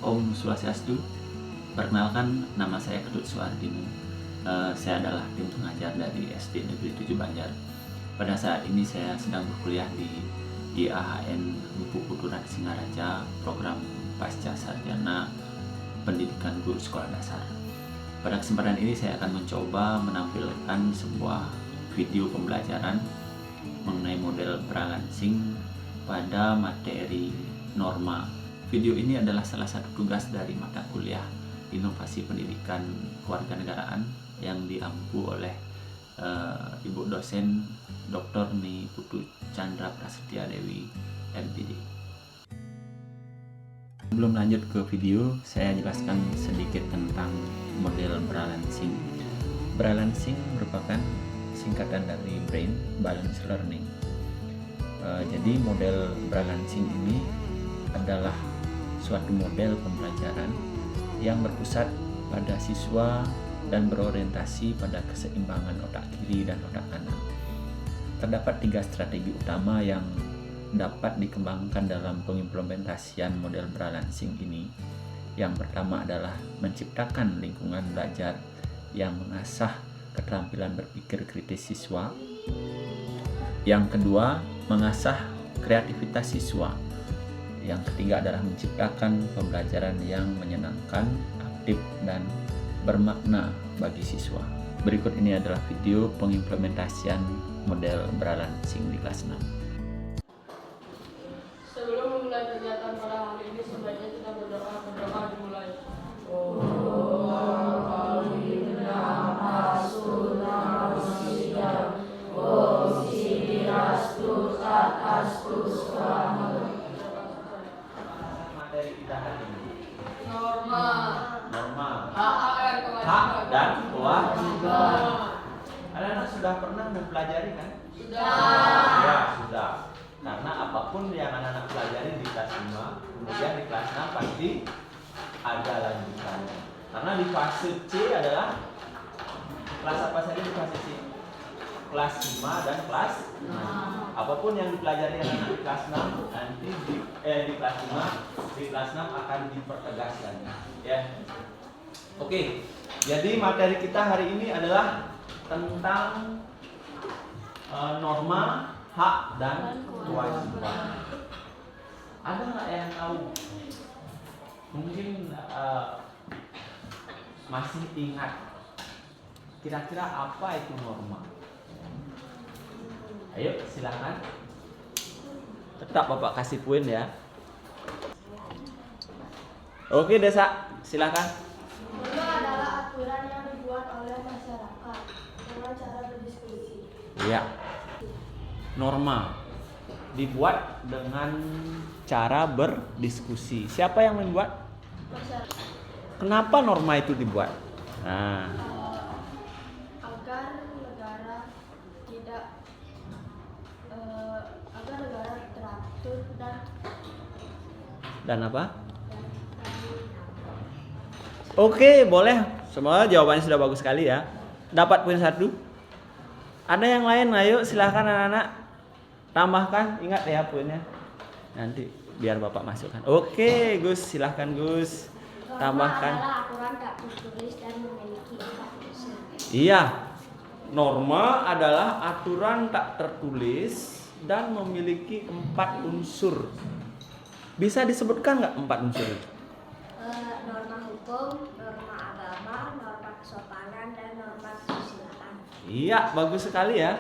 Om Swastiastu. Perkenalkan, nama saya Kedut Suardini. Saya adalah tim pengajar dari SD Negeri 7 Banjar. Pada saat ini saya sedang berkuliah di IAHN Buku Kuturan Singaraja, program Pasca Sarjana Pendidikan Guru Sekolah Dasar. Pada kesempatan ini saya akan mencoba menampilkan sebuah video pembelajaran mengenai model balancing pada materi norma. Video ini adalah salah satu tugas dari mata kuliah Inovasi Pendidikan Kewarganegaraan yang diampu oleh Ibu dosen Dr. Ni Putu Chandra Prasetya Dewi, MPD. Sebelum lanjut ke video, saya jelaskan sedikit tentang model balancing. Balancing merupakan singkatan dari Brain Balance Learning. Jadi model balancing ini adalah suatu model pembelajaran yang berpusat pada siswa dan berorientasi pada keseimbangan otak kiri dan otak kanan. Terdapat 3 strategi utama yang dapat dikembangkan dalam pengimplementasian model balancing ini. Yang pertama adalah menciptakan lingkungan belajar yang mengasah keterampilan berpikir kritis siswa. Yang kedua, mengasah kreativitas siswa. Yang ketiga adalah menciptakan pembelajaran yang menyenangkan, aktif, dan bermakna bagi siswa. Berikut ini adalah video pengimplementasian model balancing di kelas 6. Sebelum memulai kegiatan pada hari ini, sebaiknya kita berdoa. Berdoa dimulai. Materi kita hari ini Norma. hak dan kewajiban. Anak-anak sudah pernah mempelajari kan? Sudah. Ya, sudah. Karena apapun yang anak-anak pelajari di kelas 5, kemudian di kelas 6 pasti ada lanjutannya. Karena di fase C adalah kelas apa saja di fase C? Kelas 5 dan kelas 6. Apapun yang dipelajari anak-anak di kelas 6 nanti di kelas 5, di kelas 6 akan dipertegas lagi. Ya. Oke. Jadi materi kita hari ini adalah tentang norma, hak dan kewajiban. Ada nggak yang tahu? Mungkin masih ingat kira-kira apa itu norma? Ayo silakan. Tetap Bapak kasih poin ya. Oke Desa, silakan. Norma adalah aturan yang dibuat oleh masyarakat dengan cara berdiskusi. Ya. Norma dibuat dengan cara berdiskusi. Siapa yang membuat? Masyarakat Kenapa norma itu dibuat? Nah, agar negara tidak agar negara teratur dan apa? Oke, boleh. Semua jawabannya sudah bagus sekali ya. Dapat poin 1. Ada yang lain? Ayo silahkan anak-anak. Tambahkan, ingat ya poinnya. Nanti biar Bapak masukkan. Oke, Gus, silahkan Gus. Tambahkan. Norma adalah aturan tak tertulis dan memiliki 4 unsur. Iya. Norma adalah aturan tak tertulis dan memiliki 4 unsur. Bisa disebutkan nggak 4 unsur itu? Norma hukum, norma agama, norma kesopanan, dan norma kesusilaan. Iya, bagus sekali ya.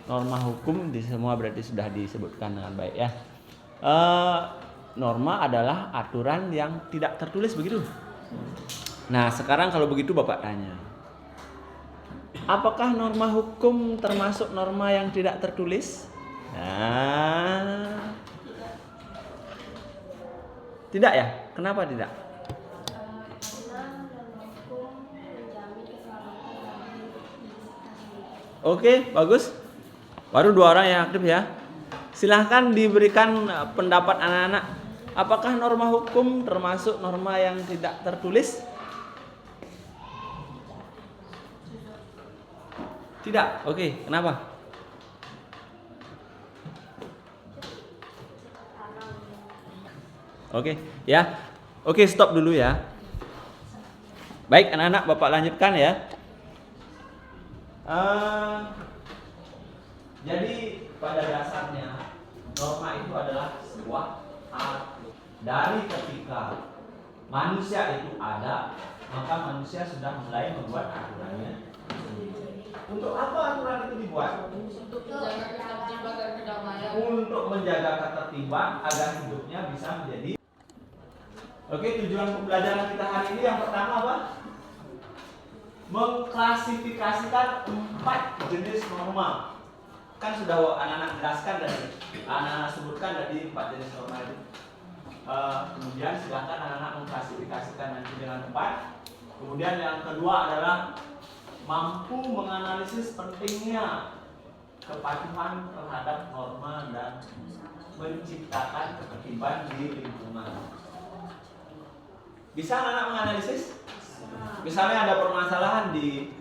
Norma hukum di semua berarti sudah disebutkan dengan baik ya. Norma adalah aturan yang tidak tertulis begitu. Nah, sekarang kalau begitu Bapak tanya. Apakah norma hukum termasuk norma yang tidak tertulis? Nah, tidak ya? Kenapa tidak? Karena norma hukum menjamin keselamatan bagi diri kita sendiri. Oke, bagus. Baru 2 orang yang aktif ya. Silahkan diberikan pendapat anak-anak. Apakah norma hukum termasuk norma yang tidak tertulis? Tidak. Oke, kenapa? Oke, ya. Oke, stop dulu ya. Baik anak-anak, Bapak lanjutkan ya. Jadi pada dasarnya norma itu adalah sebuah aturan. Dari ketika manusia itu ada, maka manusia sudah mulai membuat aturannya sendiri. Untuk apa aturan itu dibuat? Untuk menjaga ketertiban dan kedamaian. Untuk menjaga ketertiban agar hidupnya bisa menjadi. Oke, tujuan pembelajaran kita hari ini yang pertama apa? Mengklasifikasikan 4 jenis norma. Kan sudah anak-anak jelaskan dan anak-anak sebutkan tadi 4 jenis norma itu. Kemudian silakan anak-anak mengklasifikasikan nanti dengan tepat. Kemudian yang kedua adalah mampu menganalisis pentingnya kepatuhan terhadap norma dan menciptakan ketertiban di lingkungan. Bisa anak-anak menganalisis? Misalnya ada permasalahan di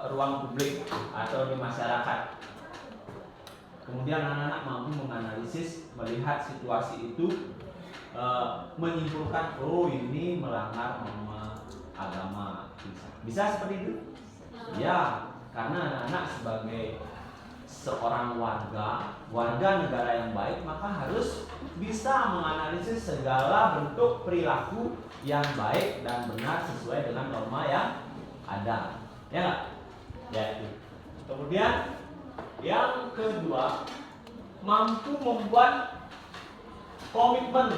ruang publik atau di masyarakat. Kemudian anak-anak mampu menganalisis, melihat situasi itu, menyimpulkan, oh ini melanggar norma agama. Bisa seperti itu? Ya, karena anak-anak sebagai seorang warga negara yang baik, maka harus bisa menganalisis segala bentuk perilaku yang baik dan benar sesuai dengan norma yang ada. Ya nggak? Ya itu. Kemudian yang kedua, mampu membuat komitmen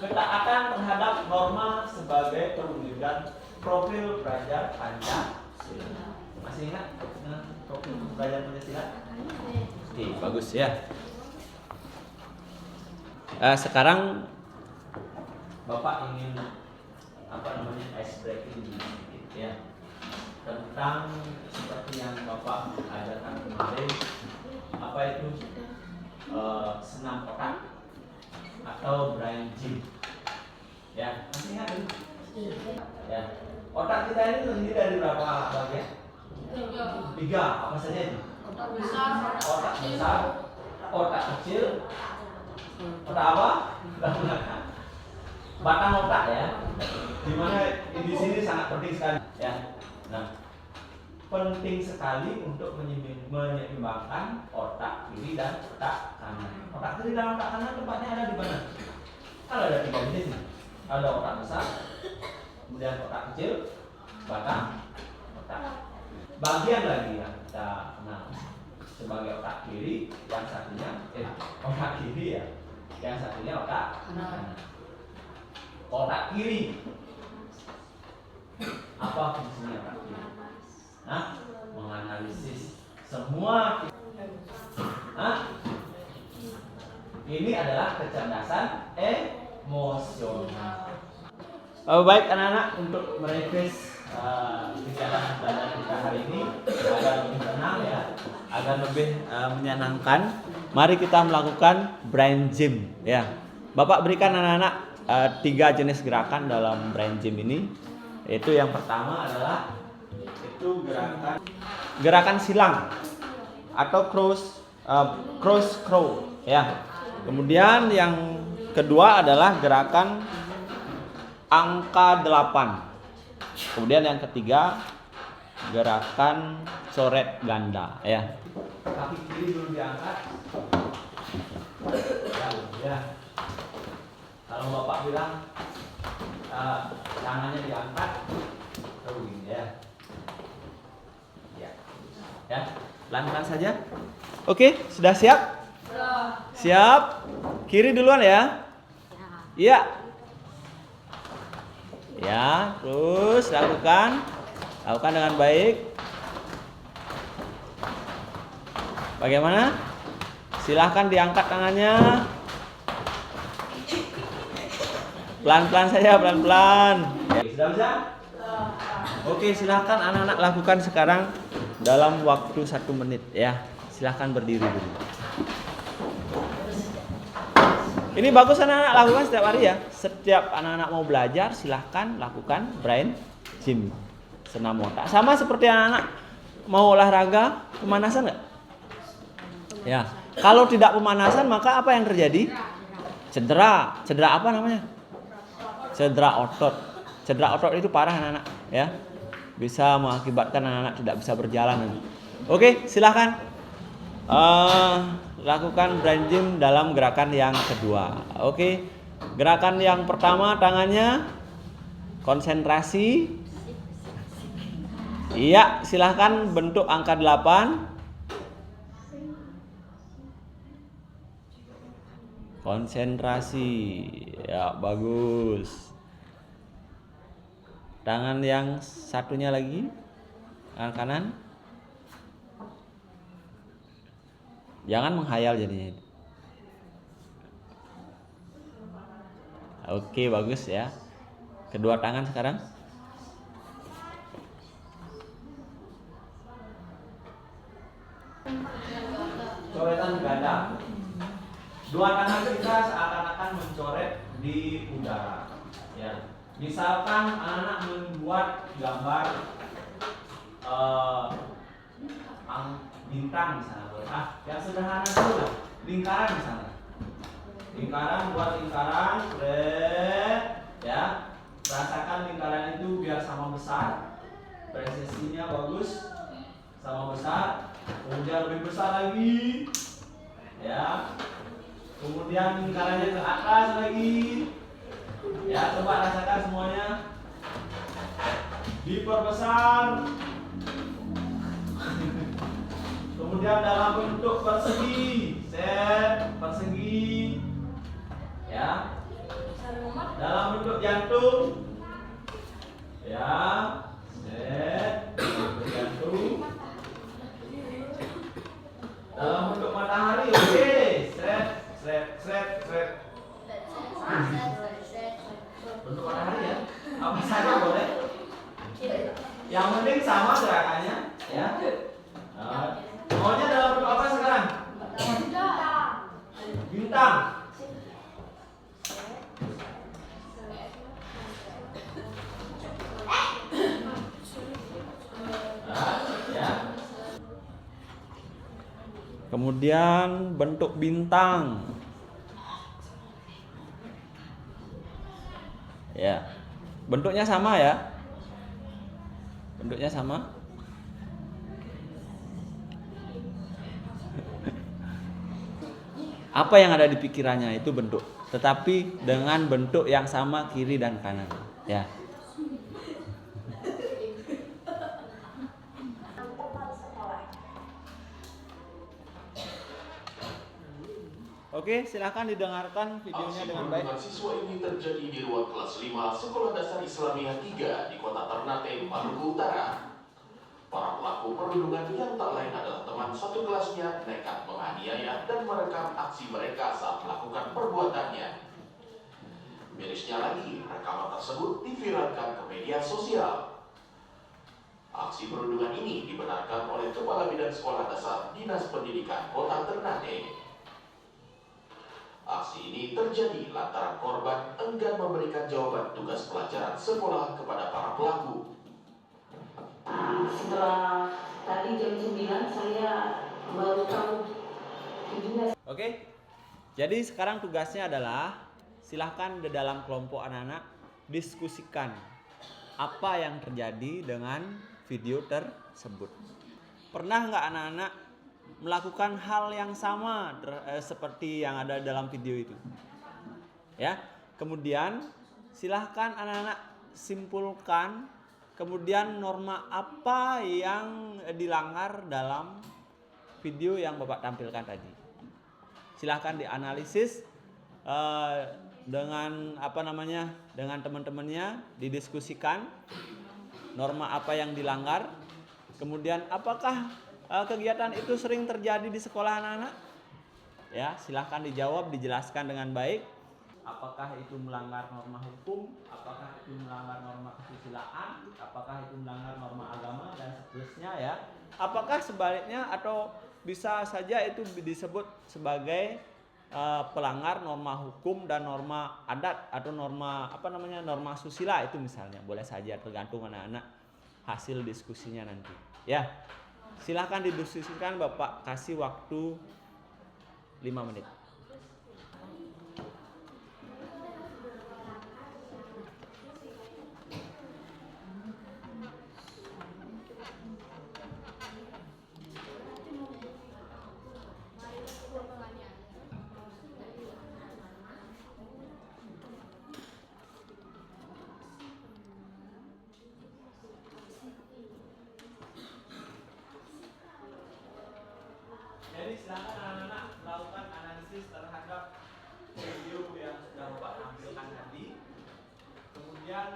ketaatan terhadap norma sebagai perwujudan profil pelajar Pancasila. Masih ingat dengan profil pelajar Pancasila? Oke, bagus ya. Sekarang Bapak ingin ice breaking sedikit ya, tentang seperti yang Bapak ajarkan kemarin, apa itu senam otak atau brain gym. Ya, masih ingat ini? Ya. Otak kita ini terdiri dari berapa bagian? 3. Apa saja itu? Otak besar, Otak besar, otak kecil, otak apa? Batang otak ya. Dimana di sini sangat penting sekali ya. Nah, penting sekali untuk menyeimbangkan otak kiri dan otak kanan. Otak kiri dan otak kanan tempatnya ada di mana? Kalau ada 3 jenis nih. Ada otak besar, kemudian otak kecil, batang otak. Bagian lagi yang kita kenal sebagai otak kiri, yang satunya otak kiri ya, yang satunya otak kanan. Otak kiri, apa fungsinya otak kiri? Nah, menganalisis semua. Ini adalah kecerdasan emosional. Baik anak-anak, untuk merefresh kegiatan belajar kita hari ini agar lebih tenang ya, agar lebih menyenangkan, mari kita melakukan brain gym ya. Bapak berikan anak-anak 3 jenis gerakan dalam brain gym ini. Itu yang pertama adalah gerakan silang atau cross crow ya. Kemudian yang kedua adalah gerakan angka 8. Kemudian yang ketiga gerakan coret ganda ya. Kaki kiri dulu diangkat. Ya. Kalau Bapak bilang tangannya diangkat, begini ya. Ya, pelan-pelan saja. Oke, sudah siap? Siap. Kiri duluan ya. Iya. Ya, terus lakukan dengan baik. Bagaimana? Silahkan diangkat tangannya. Pelan-pelan saja, pelan-pelan. Sudah bisa? Oke, silahkan anak-anak lakukan sekarang dalam waktu 1 menit ya. Silahkan berdiri dulu. Ini bagus anak-anak lakukan setiap hari ya. Setiap anak-anak mau belajar silahkan lakukan brain gym, senam otak. Sama seperti anak-anak mau olahraga, pemanasan nggak? Ya. Kalau tidak pemanasan maka apa yang terjadi? Cedera. Cedera apa namanya? Cedera otot. Cedera otot itu parah anak-anak ya. Bisa mengakibatkan anak-anak tidak bisa berjalan. Oke, silahkan lakukan brain gym dalam gerakan yang kedua. Oke, gerakan yang pertama tangannya konsentrasi. Iya, silahkan bentuk angka 8. Konsentrasi. Ya, bagus. Tangan yang satunya lagi, tangan kanan. Jangan menghayal jadinya. Oke, bagus ya. Kedua tangan sekarang. Coretan ganda. Dua tangan kita seakan-akan mencoret di udara. Ya. Misalkan anak membuat gambar bintang misalnya, yang sederhana dulu lah, lingkaran misalnya. Lingkaran, buat lingkaran, ya. Rasakan lingkaran itu biar sama besar, presisinya bagus, sama besar. Kemudian lebih besar lagi, ya. Kemudian lingkarannya ke atas lagi. Ya, coba rasakan semuanya. Diperbesar. Kemudian dalam bentuk persegi. Set, persegi. Ya. Dalam bentuk jantung. Ya. Set, bentuk jantung. Dalam bentuk matahari, oke. Set, set, set, set. Bentuk matahari ya, apa saja boleh. Yang penting sama gerakannya, ya. Maunya dalam bentuk apa sekarang? Bintang. Ya. Kemudian bentuk bintang. Ya, bentuknya sama ya. Bentuknya sama. Apa yang ada di pikirannya itu bentuk, tetapi dengan bentuk yang sama kiri dan kanan. Ya. Oke, silakan didengarkan videonya dengan baik. Aksi siswa ini terjadi di ruang kelas 5 Sekolah Dasar Islamiyah 3 di Kota Ternate, Maluku Utara. Para pelaku perundungan yang tak lain adalah teman satu kelasnya nekat menganiaya dan merekam aksi mereka saat melakukan perbuatannya. Mirisnya lagi, rekaman tersebut diviralkan ke media sosial. Aksi perundungan ini dibenarkan oleh Kepala Bidang Sekolah Dasar Dinas Pendidikan Kota Ternate. Aksi ini terjadi lantaran korban enggan memberikan jawaban tugas pelajaran sekolah kepada para pelaku. Setelah tadi jam 9 saya baru tahu. Oke. Jadi sekarang tugasnya adalah silahkan di dalam kelompok anak-anak diskusikan apa yang terjadi dengan video tersebut. Pernah nggak anak-anak melakukan hal yang sama seperti yang ada dalam video itu? Ya. Kemudian silahkan anak-anak simpulkan kemudian norma apa yang dilanggar dalam video yang Bapak tampilkan tadi. Silahkan dianalisis dengan dengan teman-temannya, didiskusikan norma apa yang dilanggar. Kemudian apakah kegiatan itu sering terjadi di sekolah anak-anak? Ya, silahkan dijawab, dijelaskan dengan baik. Apakah itu melanggar norma hukum? Apakah itu melanggar norma kesusilaan? Apakah itu melanggar norma agama dan seterusnya ya? Apakah sebaliknya atau bisa saja itu disebut sebagai pelanggar norma hukum dan norma adat atau norma norma susila itu misalnya, boleh saja, tergantung anak-anak hasil diskusinya nanti. Ya, silahkan didiskusikan, Bapak kasih waktu 5 menit. Jadi silakan anak-anak melakukan analisis terhadap video yang sudah Bapak tampilkan tadi. Kemudian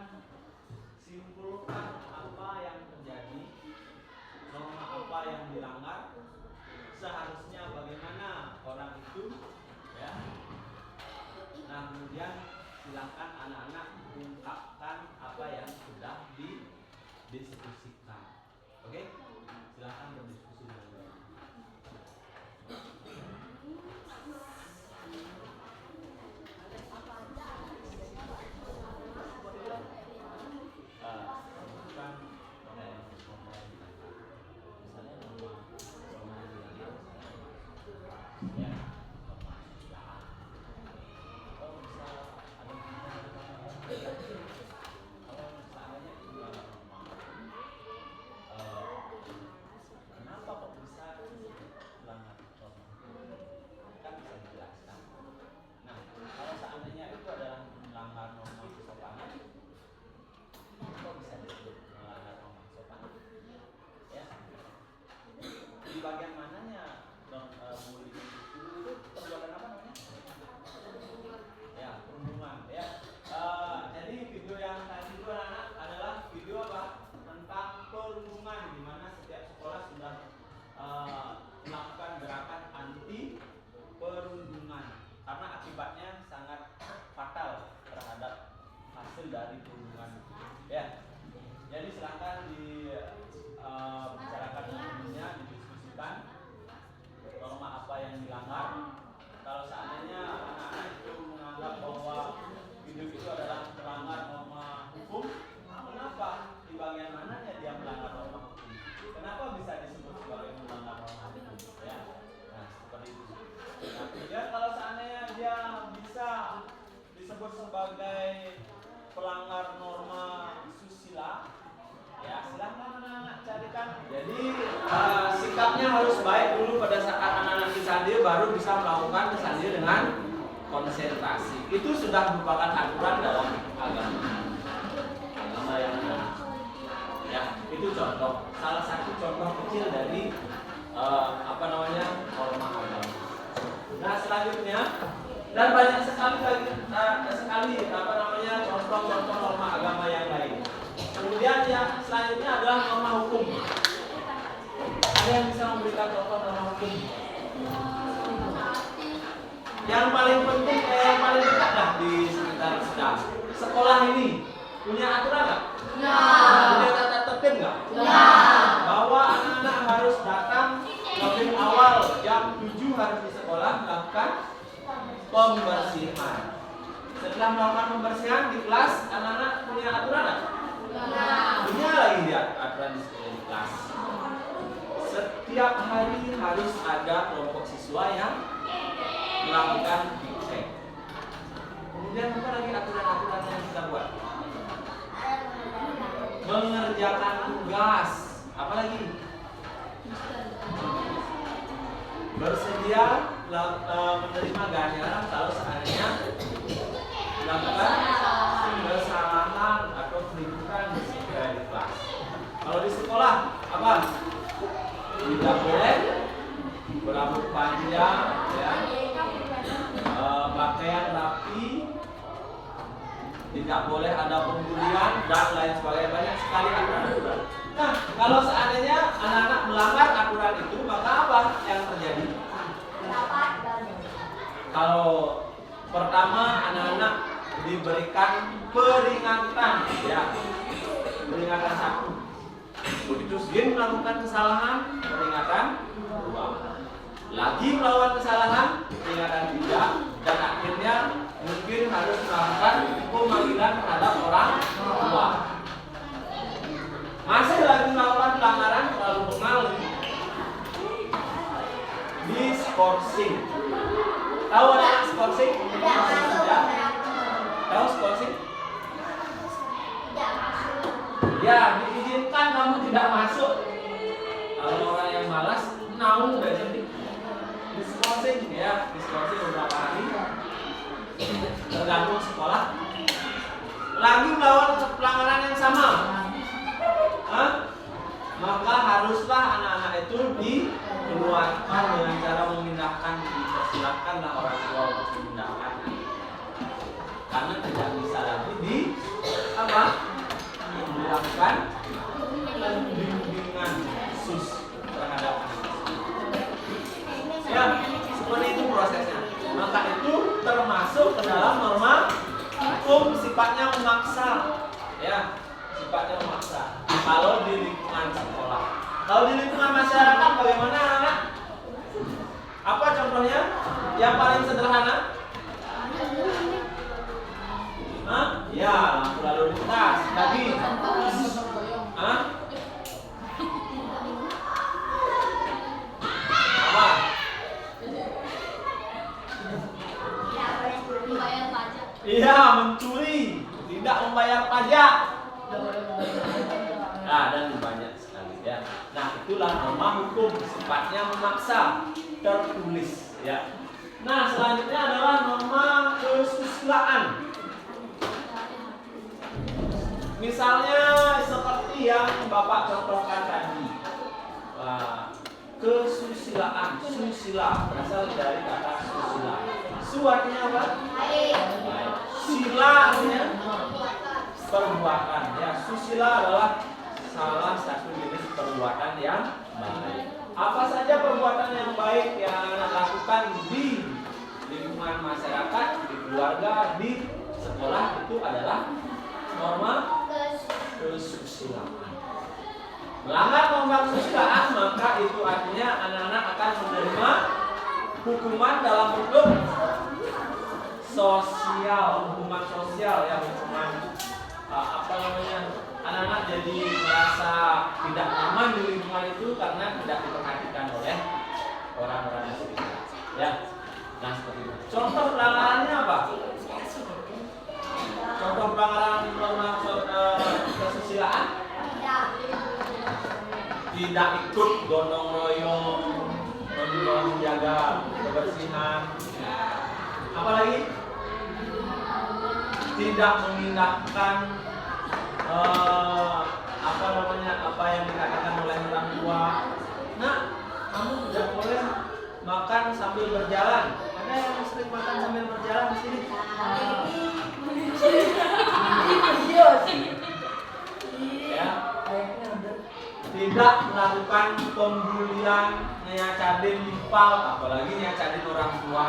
simpulkan apa yang terjadi, norma apa yang dilanggar, seharusnya bagaimana orang itu, ya. Nah, kemudian silakan anak-anak ungkapkan apa yang sudah didiskusikan. Oke? Silakan berdiskusi dengan baik. Kenapa kok bisa melanggar norma? Kan bisa dijelaskan. Nah, kalau seandainya itu adalah melanggar norma kesopanan, kok bisa disebut melanggar norma kesopanan? Ya, di bagian mananya bullying itu perbuatan apa namanya? Ya, perundungan. Ya, jadi video yang tadi itu anak adalah video apa? Tentang perundungan, di mana setiap sekolah sudah melakukan gerakan anti perundungan karena akibatnya sangat fatal terhadap hasil dari perundungan. Ya, jadi silakan dibicarakan sebelumnya, didiskusikan norma apa yang dilanggar. Kalau seandainya anak-anak itu menganggap bahwa video itu adalah melanggar norma hukum, kenapa? Di bagian mananya dia melanggar norma hukum? Kenapa bisa disebut sebagai melanggar norma hukum? Ya, nah seperti itu. Nah, kemudian kalau seandainya dia bisa disebut sebagai pelanggar norma susila, ya silahkan anak-anak carikan. Jadi sikapnya harus baik dulu pada saat anak-anak disandir, baru bisa melakukan disandir dengan konsentrasi. Itu sudah merupakan aturan dalam agama yang ada. Ya, itu contoh, salah satu contoh kecil dari norma agama. Nah, selanjutnya dan banyak sekali contoh-contoh norma agama yang lain. Kemudian yang selanjutnya adalah norma hukum. Ada yang bisa memberikan contoh norma hukum? Yang paling penting, yang paling dekat lah di sekitar kita. Sekolah ini punya aturan nggak? Punya tata tertib nggak? Bahwa anak-anak harus datang lebih awal, jam 7 harus di sekolah melakukan pembersihan. Setelah melakukan pembersihan di kelas, anak-anak punya aturan nggak? Punya lagi dia aturan di kelas. Setiap hari harus ada kelompok siswa yang melakukan dicek. Kemudian apa lagi aturan-aturan yang kita buat? Mengerjakan tugas. Apa lagi? Bersedia menerima ganjaran kalau seandainya melakukan kesalahan atau keributan di kelas. Kalau di sekolah apa? Tidak boleh berambut panjang, ya, pakaian rapi, tidak boleh ada pembulian dan lain sebagainya. Banyak sekali aturan-aturan. Nah, kalau seandainya anak-anak melanggar aturan itu, maka apa yang terjadi? Kalau pertama anak-anak diberikan peringatan, ya, peringatan 1. Begitu dia melakukan kesalahan, peringatan 2. Lagi melakukan kesalahan, peringatan 3. Dan akhirnya mungkin harus melakukan pemanggilan terhadap orang tua. Masih lagi melakukan pelanggaran, terlalu bengal, diskorsing. Tahu ada skorsing? Ya. Tahu skorsing? Ya, diizinkan kamu tidak masuk. Kalau orang yang malas, naung udah jadi. Diskorsing, ya, diskorsing beberapa hari. Tergantung sekolah. Lagi melakukan pelanggaran yang sama, maka haruslah anak-anak itu keluarkan dengan cara memindahkan, dipersilakanlah orang tua untuk memindahkan, karena tidak bisa lagi di apa? Dilakukan pembimbingan khusus terhadap anak. Ya, seperti itu prosesnya. Maka itu termasuk ke dalam norma hukum sifatnya memaksa. Ya, sifatnya memaksa. Kalau di lingkungan sekolah, kalau di lingkungan masyarakat bagaimana anak? Apa contohnya? Yang paling sederhana? Hah? Ya, lampu lalu lintas. Tadi. Hah? Apa? Membayar pajak. Iya, mencuri, tidak membayar pajak. Nah, dan banyak sekali ya. Nah, itulah norma hukum sifatnya memaksa, tertulis ya. Nah, selanjutnya adalah norma kesusilaan. Misalnya seperti yang Bapak contohkan tadi. Kesusilaan, susila berasal dari kata susila. Su artinya apa? Baik. Sila artinya perbuatan. Ya, susila adalah salah satu jenis perbuatan yang baik. Apa saja perbuatan yang baik yang anak lakukan di lingkungan masyarakat, di keluarga, di sekolah itu adalah norma kesusilaan. Melanggar norma kesusilaan maka itu artinya anak-anak akan menerima hukuman dalam bentuk sosial, hukuman sosial ya, hukuman anak-anak jadi merasa tidak nyaman di lingkungan itu karena tidak diperhatikan oleh orang-orang di sekitar. Ya, nah seperti itu. Contoh pelanggarannya apa? Contoh pelanggaran norma kesusilaan? Tidak ikut gotong royong, menjaga kebersihan. Apalagi? Tidak memindahkan apa yang dikatakan oleh orang tua. Nah, kamu tidak boleh makan sambil berjalan. Ada yang sering makan sambil berjalan di sini? Ya. Tidak melakukan pembulian, nyacadin nipal, apalagi nyacadin orang tua.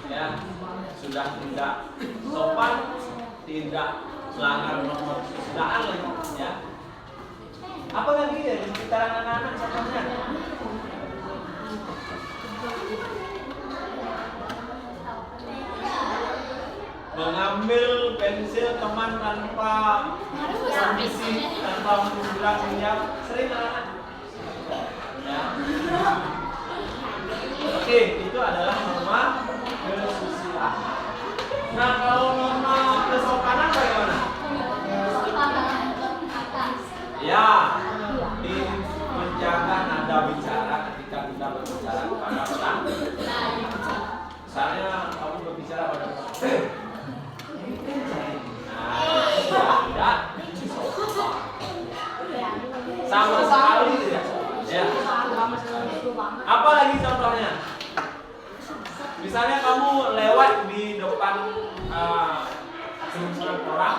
Ya, sudah tidak sopan, tidak melanggar norma kesusilaan lagi, ya. Apa lagi ya di sekitaran anak-anak contohnya? Mengambil pensil teman tanpa permisi, tanpa surat pinjam, sering anak-anak. Ya. Oke, itu adalah norma kesusilaan. Nah, kalau norma kesopanan bagaimana? Ya, di menjaga nada bicara ketika kita berbicara kepada orang. Misalnya kamu berbicara pada orang, tidak sopan. Sama sekali tidak. Ya. Apa lagi contohnya? Misalnya kamu lewat di depan kerumunan orang,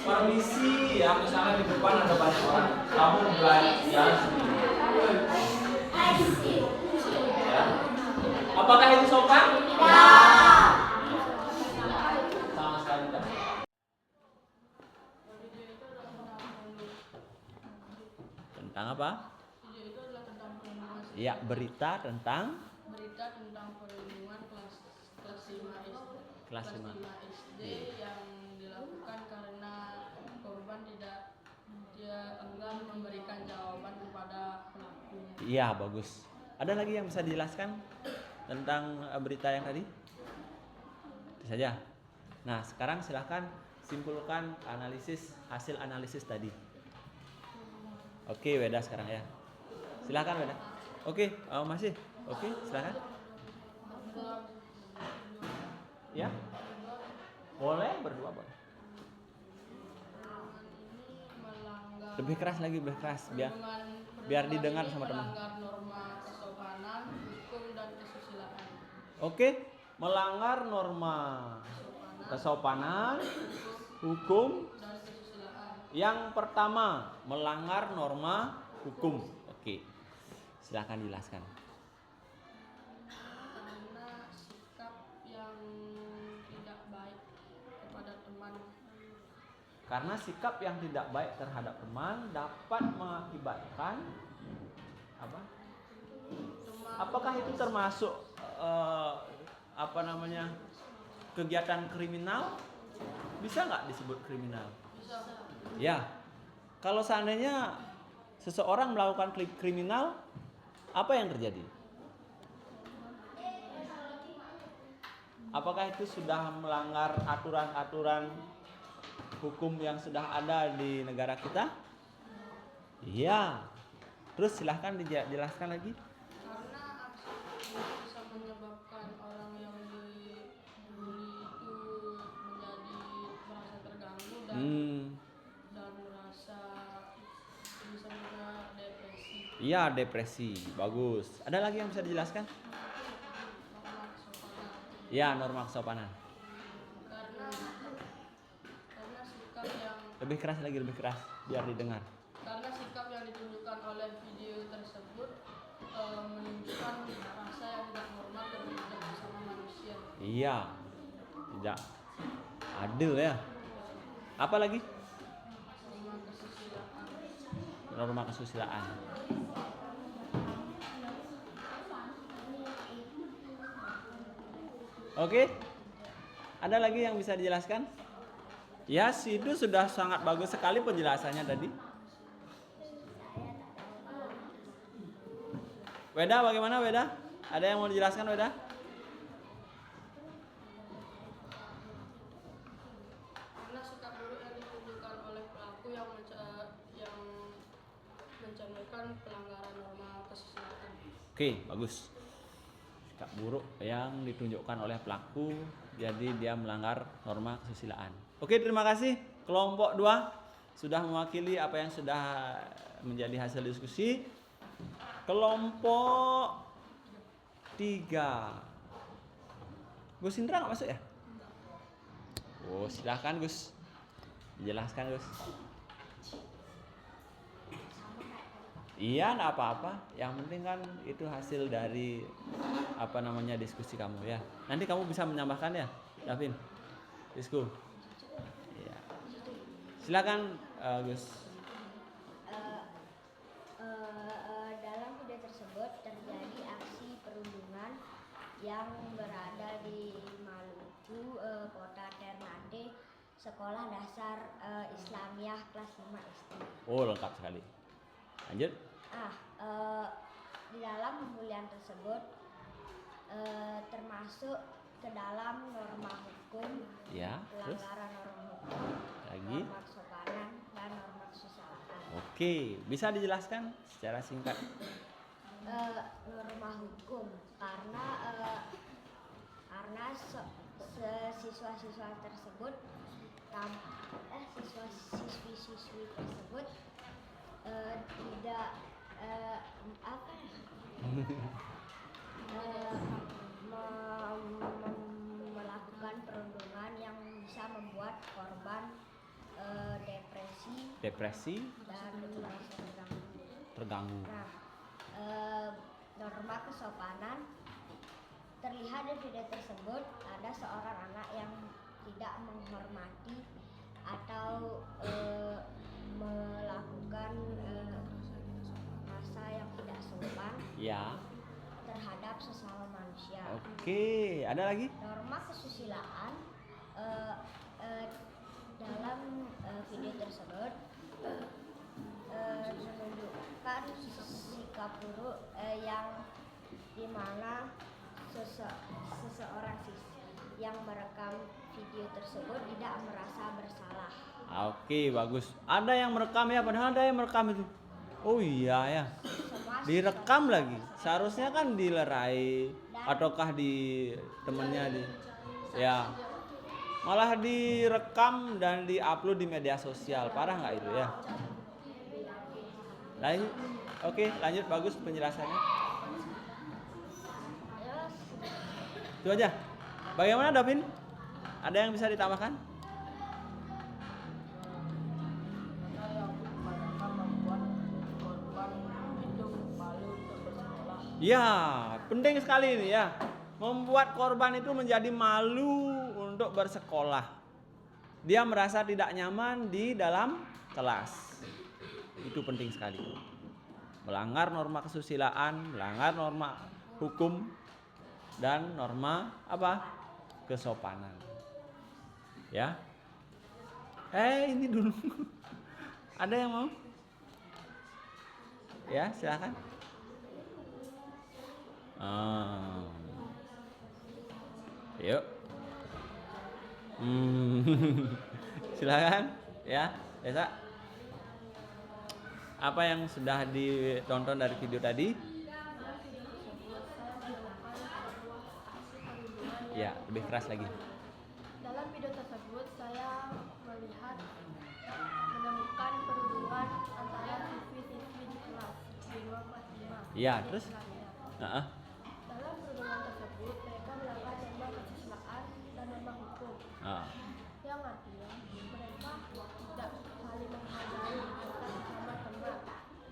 permisi ya, misalnya di depan ada banyak orang, kamu jalan sendiri. Ya. Apakah itu sopan? Ya. Sama sekali tidak. Tentang apa? Video itu adalah tentang perlindungan. Ya, berita tentang perlindungan kelas 5 SD. Kelas 5 SD yang dilakukan karena korban dia enggan memberikan jawaban kepada pelakunya. Iya, bagus. Ada lagi yang bisa dijelaskan tentang berita yang tadi? Itu saja. Nah, sekarang silahkan simpulkan hasil analisis tadi. Oke, Weda sekarang ya. Silahkan Weda. Oke, masih. Oke, silahkan. Ya, boleh berdua boleh. Ini melanggar Lebih keras lagi, lebih keras biar perlindungan didengar ini sama teman. melanggar norma kesopanan, hukum dan kesusilaan. Oke, melanggar norma kesopanan, hukum. Dan kesusilaan. Yang pertama, melanggar norma hukum. Oke. Silakan jelaskan. Karena sikap yang tidak baik kepada teman. Karena sikap yang tidak baik terhadap teman dapat mengakibatkan apa? Apakah itu termasuk kegiatan kriminal? Bisa nggak disebut kriminal? Bisa. Ya. Kalau seandainya seseorang melakukan kriminal, apa yang terjadi? Apakah itu sudah melanggar aturan-aturan hukum yang sudah ada di negara kita? Iya. Terus silahkan dijelaskan lagi. Karena aksi ini bisa menyebabkan orang yang dibully itu menjadi merasa terganggu dan merasa bisa juga depresi. Iya, depresi. Bagus. Ada lagi yang bisa dijelaskan? Norma kesopanan. Ya, norma kesopanan. Karena sikap yang Lebih keras lagi, lebih keras biar didengar. Karena sikap yang ditunjukkan oleh video tersebut menunjukkan rasa yang tidak normal terhadap sesama manusia. Iya. Tidak adil ya. Apa lagi? Norma kesusilaan. Norma kesusilaan. Oke. Ada lagi yang bisa dijelaskan? Ya, itu sudah sangat bagus sekali penjelasannya tadi. Weda, bagaimana Weda? Ada yang mau dijelaskan Weda? Karena sikap buruk yang ditunjukkan oleh pelaku yang mencantumkan pelanggaran norma kesusilaan. Oke, bagus. Sikap buruk yang ditunjukkan oleh pelaku, jadi dia melanggar norma kesusilaan. Oke, terima kasih. Kelompok 2 sudah mewakili apa yang sudah menjadi hasil diskusi. Kelompok 3. Gus Indra nggak masuk ya? Oh, silahkan Gus. Dijelaskan Gus. Iya, nggak apa-apa. Yang penting kan itu hasil dari diskusi kamu ya. Nanti kamu bisa menambahkan ya, Davin. Disku. Iya. Silakan Gus. Dalam video tersebut terjadi aksi perundungan yang berada di Maluku, kota Ternate, sekolah dasar Islamiyah kelas 5 SD. Oh, lengkap sekali. Lanjut. Di dalam pembulian tersebut termasuk ke dalam norma hukum, Ya, terus pelanggaran norma hukum, lagi. norma kesopanan, dan norma kesusilaan. Oke, bisa dijelaskan secara singkat? Norma hukum karena siswa-siswa tersebut siswa-siswi tersebut tidak melakukan perundungan yang bisa membuat korban depresi dan merasa terganggu. Nah, norma kesopanan terlihat di video tersebut ada seorang anak yang tidak menghormati atau melakukan rasa yang tidak sopan Ya. terhadap sesama manusia. Oke, ada lagi? Norma kesusilaan dalam video tersebut menunjukkan sikap buruk yang dimana seseorang yang merekam video tersebut tidak merasa bersalah. Oke, bagus. Ada yang merekam ya, padahal ada yang merekam itu. Oh iya ya. Direkam lagi. Seharusnya kan dilerai ataukah di temennya di ya. Malah direkam dan diupload di media sosial. Parah nggak itu ya? Lanjut. Oke, lanjut, bagus penjelasannya. Itu aja. Bagaimana Davin? Ada yang bisa ditambahkan? Saya kebanyakan membuat korban itu malu untuk bersekolah. Ya, penting sekali ini ya. Membuat korban itu menjadi malu untuk bersekolah. Dia merasa tidak nyaman di dalam kelas. Itu penting sekali. Melanggar norma kesusilaan, melanggar norma hukum, dan norma apa? Kesopanan. Ya. Ini dulu. Ada yang mau? Ya, silakan. Yuk. Silakan ya, Desa. Apa yang sudah ditonton dari video tadi? Ya, lebih keras lagi. Dalam video tersebut saya menemukan perundungan antara siswi-siswi di kelas di ruang kelas 5. Iya, terus? Dalam perundungan tersebut mereka melanggar norma kesusilaan dan norma hukum. Yang artinya mereka tidak saling menghargai antar sesama teman,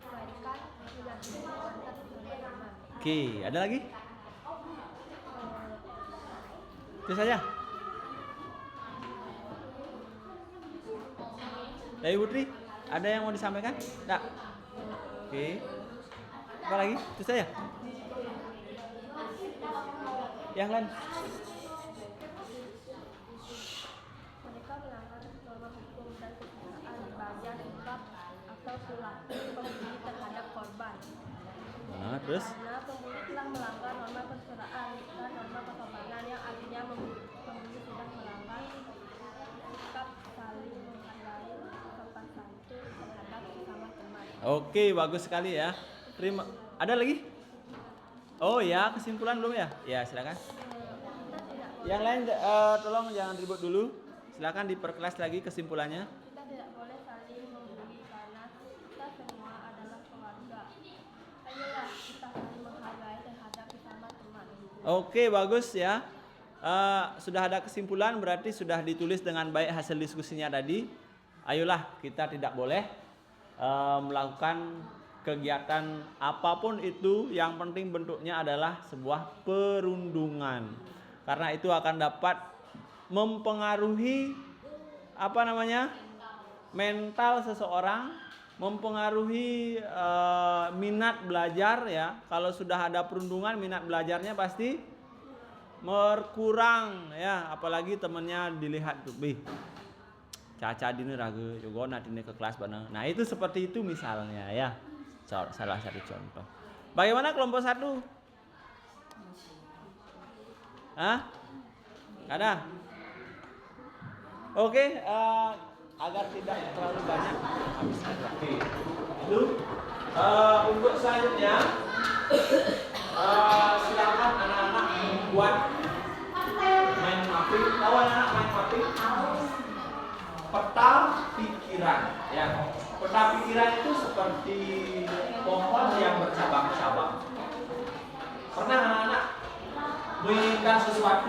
melainkan menyakiti antar sesama teman. Oke, ada lagi? Itu saja. Dari Putri, ada yang mau disampaikan? Enggak. Oke. Apa lagi? Itu saja. Yang lain? Mereka melanggar norma hukum dan kesusilaan di bagian sikap atau perilaku pembuli terhadap korban. Terus? Karena pembuli telah melanggar norma kesusilaan dan norma kesopanan yang artinya pembuli sudah melanggar sikap saling menghargai sopan santun terhadap sesama teman. Oke, bagus sekali ya. Terima. Ada lagi? Oh ya, kesimpulan belum ya? Ya, silakan. Yang lain tolong jangan ribut dulu. Silakan diperkelas lagi kesimpulannya. Kita tidak boleh saling membuli karena kita semua adalah keluarga. Ayolah kita saling menghargai terhadap sesama teman. Oke, bagus ya. Sudah ada kesimpulan, berarti sudah ditulis dengan baik hasil diskusinya tadi. Ayolah kita tidak boleh melakukan kegiatan apapun itu, yang penting bentuknya adalah sebuah perundungan. Karena itu akan dapat mempengaruhi mental seseorang, mempengaruhi minat belajar ya. Kalau sudah ada perundungan, minat belajarnya pasti berkurang ya, apalagi temennya dilihat tuh, caca dini ragu juga nanti ke kelas bareng. Nah, itu seperti itu misalnya ya. Salah satu contoh. Bagaimana kelompok 1? Ada? Oke, agar tidak terlalu banyak habis waktu. Itu untuk selanjutnya silakan anak-anak membuat mind mapping. Tahu anak-anak mind mapping? Peta pikiran ya. Peta pikiran itu seperti pohon yang bercabang-cabang. Pernah anak-anak menginginkan sesuatu?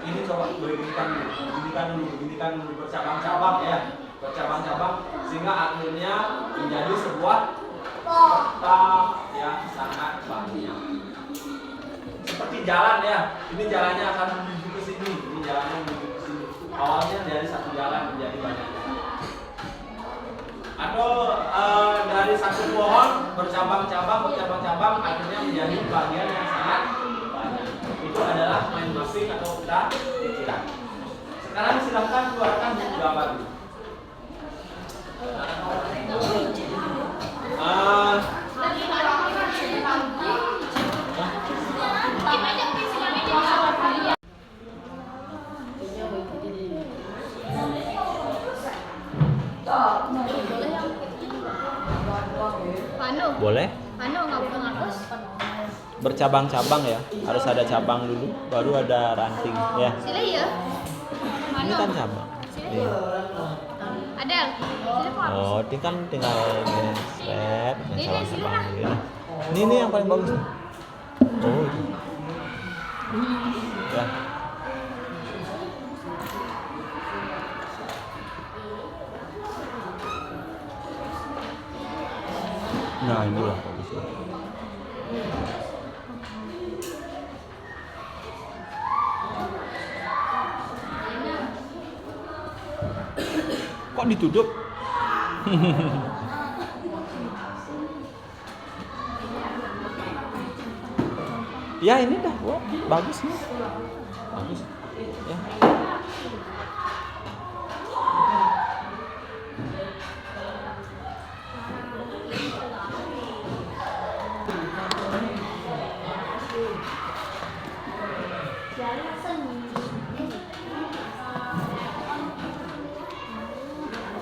Ini coba beginikan dulu, bercabang-cabang ya, bercabang-cabang sehingga akhirnya menjadi sebuah peta yang sangat banyak. Seperti jalan ya, ini jalannya akan menuju ke sini, ini jalannya menuju ke sini. Awalnya dari satu jalan menjadi banyak jalan. Atau dari satu pohon bercabang-cabang akhirnya menjadi bagian yang sangat banyak. Itu adalah mind mapping atau peta pikiran. Sekarang silahkan keluarkan buku gambar dulu. Boleh? Bercabang-cabang ya, harus ada cabang dulu, baru ada ranting ya. Sila ya. Ini kan cabang. Iya. Ada Del, sini kok. Oh, ini kan tinggal ini seret, salam gitu. Ini yang paling bagus. Oh, itu. Ya. Nah, inilah bagusnya. Kok ditutup? Ya ini dah, wah, bagus nih. Bagus. Ya.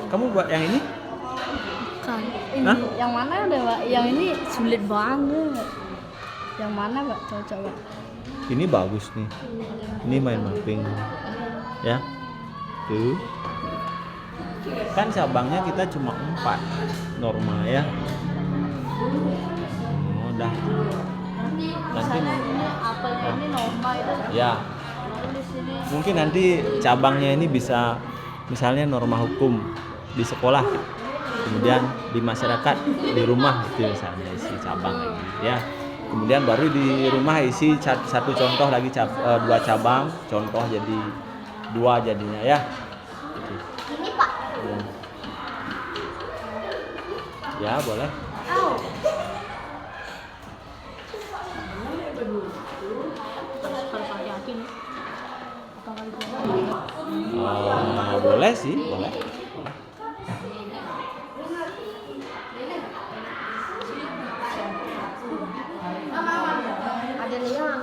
Kamu buat yang ini? Kan, ini Hah? yang mana ada Pak? Yang ini sulit banget. Yang mana Pak? Coba. Ini bagus nih. Ini main mapping. Ya. Tuh. Kan cabangnya kita cuma 4 normal ya. Oh, dah. Nanti Misalnya ini apelnya ini normal itu. ya. Lalu di sini Mungkin nanti cabangnya ini bisa misalnya norma hukum di sekolah, kemudian di masyarakat, di rumah itu misalnya isi cabang kayak gitu ya. Kemudian baru di rumah isi satu contoh lagi 2 cabang, contoh jadi 2 jadinya ya. Gitu. Ini Pak. Ya boleh. harus hati-hati nih. Boleh sih, boleh. Ada liang.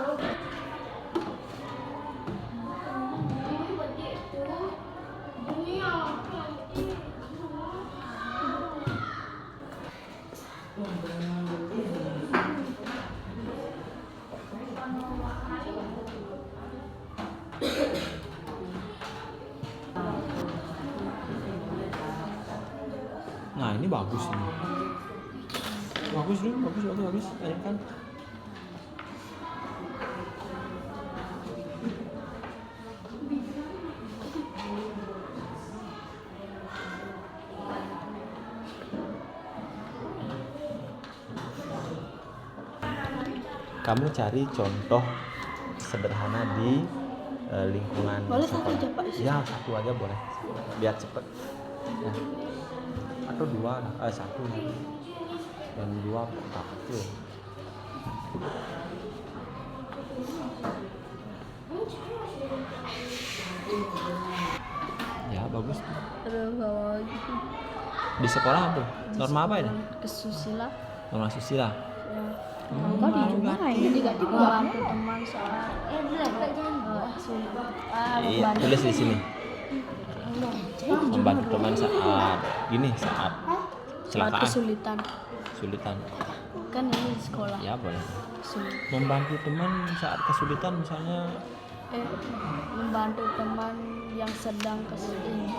Nah ini bagus ini. Bagus nih, bagus. Ayo kan. Kamu cari contoh sederhana di lingkungan Boleh satu sekolah. aja, Pak? Ya satu aja boleh, biar cepet. Ya. Atau 2 lah, 1 lah. Yang 2 tak kecil. Ya bagus. Terus bawa gitu. Di sekolah apa? Norma apa ini? Kesusila. Norma susila. Ya. Kau di rumah ini gak dibantu teman saat Iya, tulis di sini. Membantu teman saat gini, saat kecelakaan, kesulitan. Kan ini di sekolah. Ya boleh. Sulit. Membantu teman saat kesulitan misalnya. Membantu teman yang sedang kesulitan.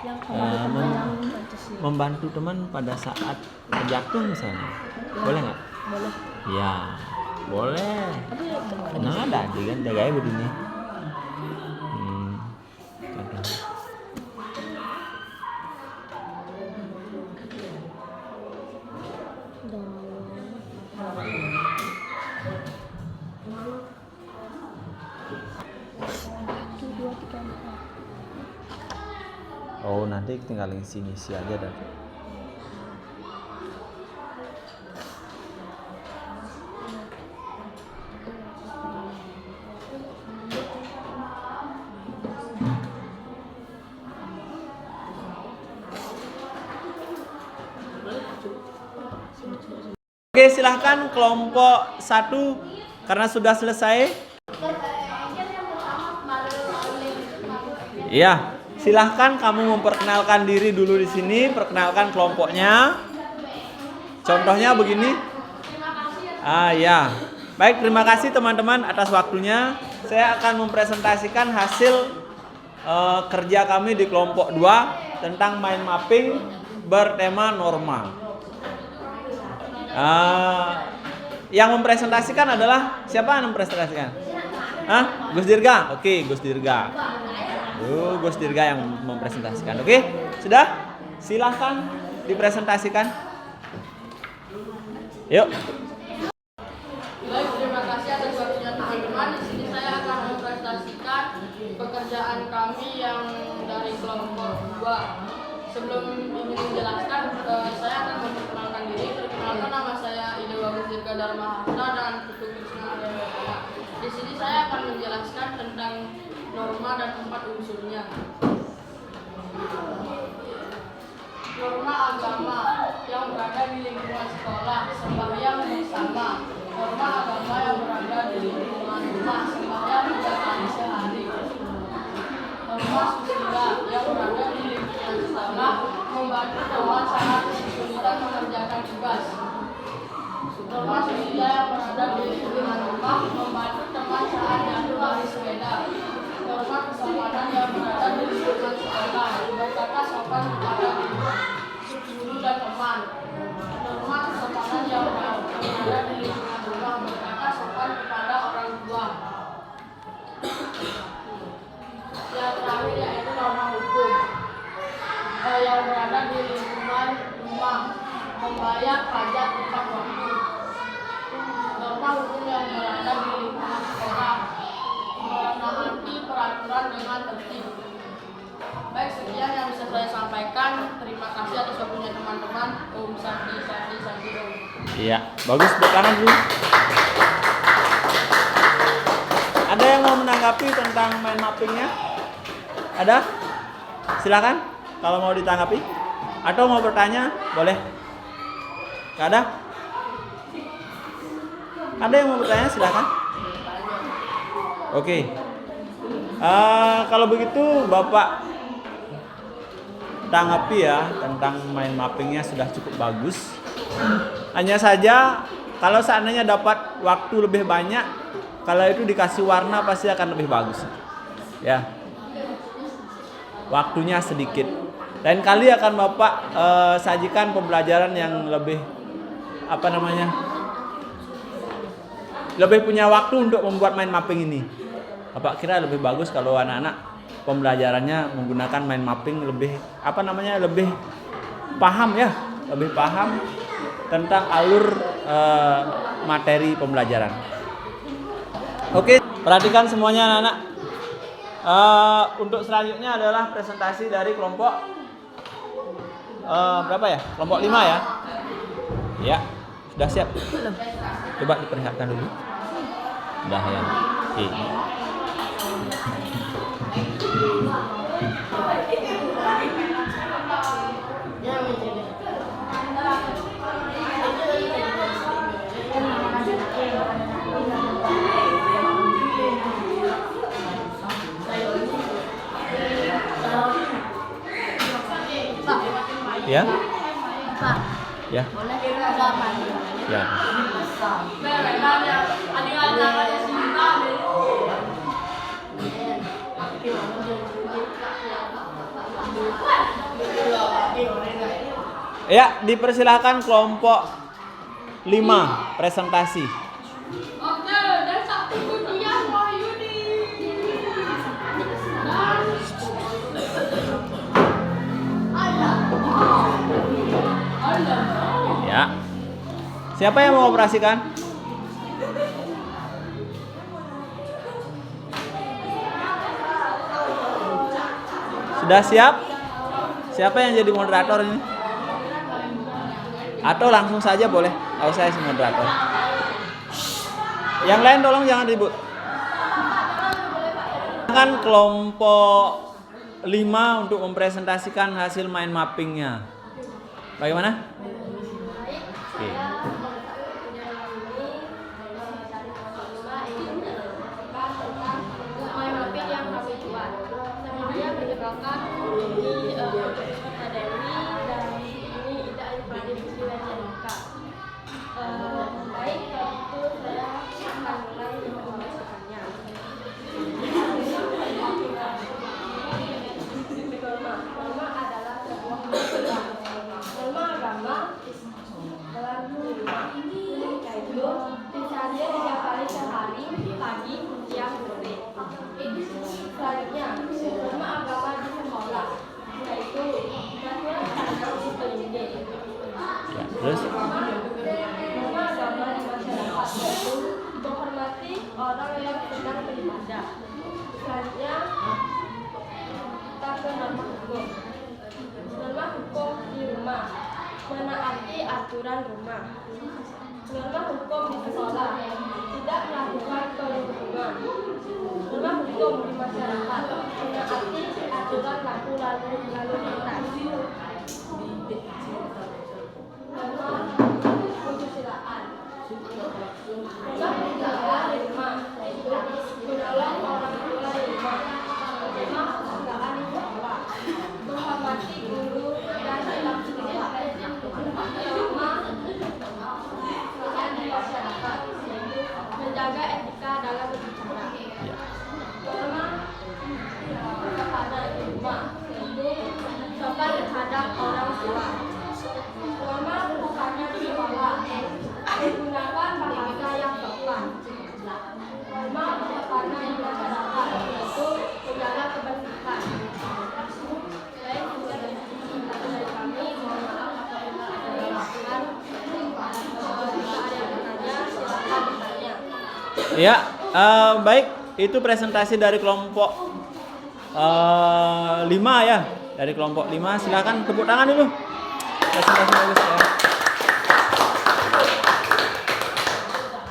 Yang Pancasila. Membantu teman pada saat terjatuh misalnya. Boleh nggak? Boleh. Ya, boleh. Tapi Nah ada aja kan jaganya begini. Kadang. Oh nanti tinggal ngisi aja dah. Oke, silahkan kelompok 1 karena sudah selesai. Iya, silahkan kamu memperkenalkan diri dulu di sini, perkenalkan kelompoknya. Contohnya begini. Ya. Baik, terima kasih teman-teman atas waktunya. Saya akan mempresentasikan hasil kerja kami di kelompok 2 tentang mind mapping bertema norma. Yang mempresentasikan adalah siapa yang mempresentasikan? Gus Dirga. Oke, Gus Dirga. Gus Dirga yang mempresentasikan. Oke, sudah? Silahkan dipresentasikan. Yuk. Baik, terima kasih atas waktunya teman-teman. Di sini saya akan mempresentasikan pekerjaan kami yang dari kelompok 2. Sebelum ingin menjelaskan, saya akan memperkenalkan diri. Perkenalkan, nama saya Ide Bagus Dirga Dharma Hasta dan Putu Krishna Arya. Di sini saya akan menjelaskan tentang norma dan 4 unsurnya. Norma agama yang berada di lingkungan sekolah, sembahyang bersama. Norma agama yang berada di lingkungan rumah, sembahyang 3 kali sehari. Norma susila yang berada di lingkungan sekolah, membantu teman saat kesulitan mengerjakan tugas. Norma susila yang berada di lingkungan rumah, membantu teman saat jatuh dari sepeda. Norma kesopanan yang berada di lingkungan sekolah, berkata sopan kepada guru dan teman. Norma kesopanan yang berada di lingkungan rumah, berkata sopan kepada orang tua. Yang terakhir yaitu norma hukum yang berada di lingkungan rumah, membayar pajak tepat waktu. Norma hukum yang berada di lingkungan sekolah, menaati peraturan dengan tertib. Baik, sekian yang bisa saya sampaikan. Terima kasih atas waktunya teman-teman. Om Santi Santi Santi Om. Iya, bagus, berkanan dulu. Ada yang mau menanggapi tentang mind mappingnya? Ada? Silakan. Kalau mau ditanggapi atau mau bertanya, boleh. Gak ada? Ada yang mau bertanya? Silakan. Oke. Kalau begitu Bapak tanggapi ya tentang mind mappingnya sudah cukup bagus. Hanya saja kalau seandainya dapat waktu lebih banyak, kalau itu dikasih warna pasti akan lebih bagus. Ya. Waktunya sedikit. Lain kali akan Bapak sajikan pembelajaran yang lebih lebih punya waktu untuk membuat mind mapping ini. Bapak kira lebih bagus kalau anak-anak pembelajarannya menggunakan mind mapping lebih lebih paham ya, lebih paham tentang alur materi pembelajaran. Oke, perhatikan semuanya anak-anak. Untuk selanjutnya adalah presentasi dari kelompok berapa ya? Kelompok 5 ya. Ya, sudah siap? Belum. Coba diperlihatkan dulu. Udah ya. Oke. Ya? Pak, Ya. boleh apa? Ya. Ya, dipersilahkan kelompok 5 presentasi. Oke, dan satu kemudian Wahyudi. Ya. Siapa yang mau operasikan? Sudah siap? Siapa yang jadi moderator ini? Atau langsung saja boleh, kalau saya si moderator. Yang lain tolong jangan ribut. Kan kelompok 5 untuk mempresentasikan hasil mind mappingnya. Bagaimana? Oke. Norma adalah itu disajikan 3 kali sehari, pagi, siang, sore. Selanjutnya, norma agama di sekolah, yaitu material standar IPID. Ya, terus Norma agama di masyarakat, yaitu menghormati orang yang sedang beribadah. Selanjutnya, kita ke norma hukum. Norma hukum di rumah, menaati aturan rumah. Norma hukum di sekolah, tidak melakukan perundungan. Norma hukum di masyarakat, menaati aturan lalu lintas. Norma kesusilaan. Norma kesusilaan di rumah, yaitu menolong orang tua di rumah. Norma kesusilaan di sekolah, menghormati guru dan dalam sekolah. Norma kesusilaan di masyarakat, yaitu menjaga etika dalam berbicara. ya. Norma kesopanan di rumah, yaitu sopan terhadap orang tua. Norma kesopanan di sekolah, menggunakan bahasa yang sopan. Norma kesopanan di masyarakat, yaitu menjaga kebersihan. Baik, dari kami, mohon maaf apabila ada kesalahan. Jika ada yang bertanya, silakan bertanya. Ya, baik, itu presentasi dari kelompok 5 ya. Dari kelompok 5, silakan tepuk tangan dulu. Presentasi bagus ya.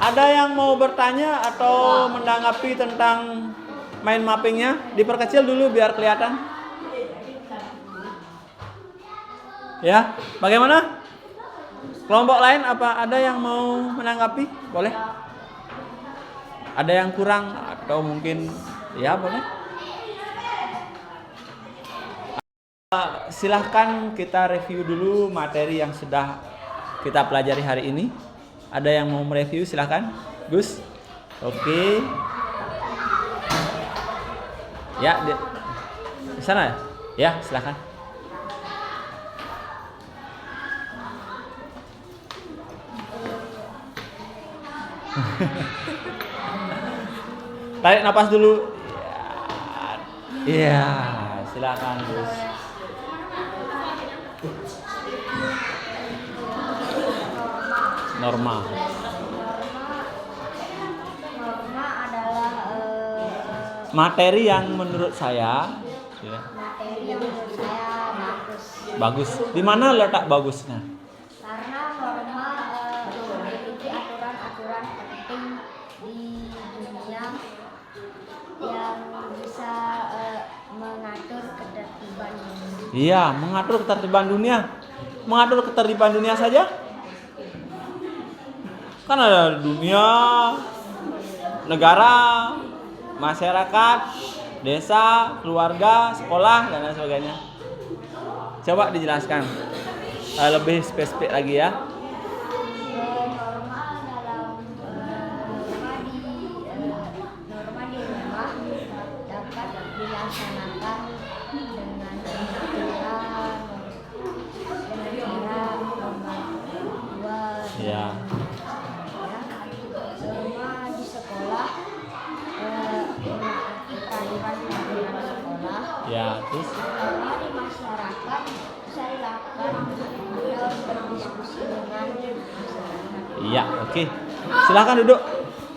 Ada yang mau bertanya atau menanggapi tentang mind mappingnya? Diperkecil dulu biar kelihatan. Ya, bagaimana? Kelompok lain apa ada yang mau menanggapi? Boleh? Ada yang kurang atau mungkin ya boleh. Silahkan kita review dulu materi yang sudah kita pelajari hari ini. Ada yang mau mereview silahkan. Gus. Oke. Ya, di sana ya? Ya, silahkan. Tarik napas dulu. Iya, silakan Gus. Norma. Norma adalah Materi yang menurut saya ya, materi yang menurut saya bagus. bagus. Di mana letak bagusnya? Karena norma memiliki aturan-aturan penting di dunia yang bisa mengatur ketertiban dunia. Iya, mengatur ketertiban dunia. Mengatur ketertiban dunia saja? Kan ada dunia, negara, masyarakat, desa, keluarga, sekolah, dan lain sebagainya. Coba dijelaskan lebih spesifik lagi ya. Norma dalam norma di rumah dapat dilaksanakan dengan aturan dengan cara membuat Ya. norma di sekolah menaati peraturan sekolah. Ya, terus Norma di masyarakat bisa dilakukan dengan berdiskusi dengan masyarakat. iya, oke. Silakan duduk.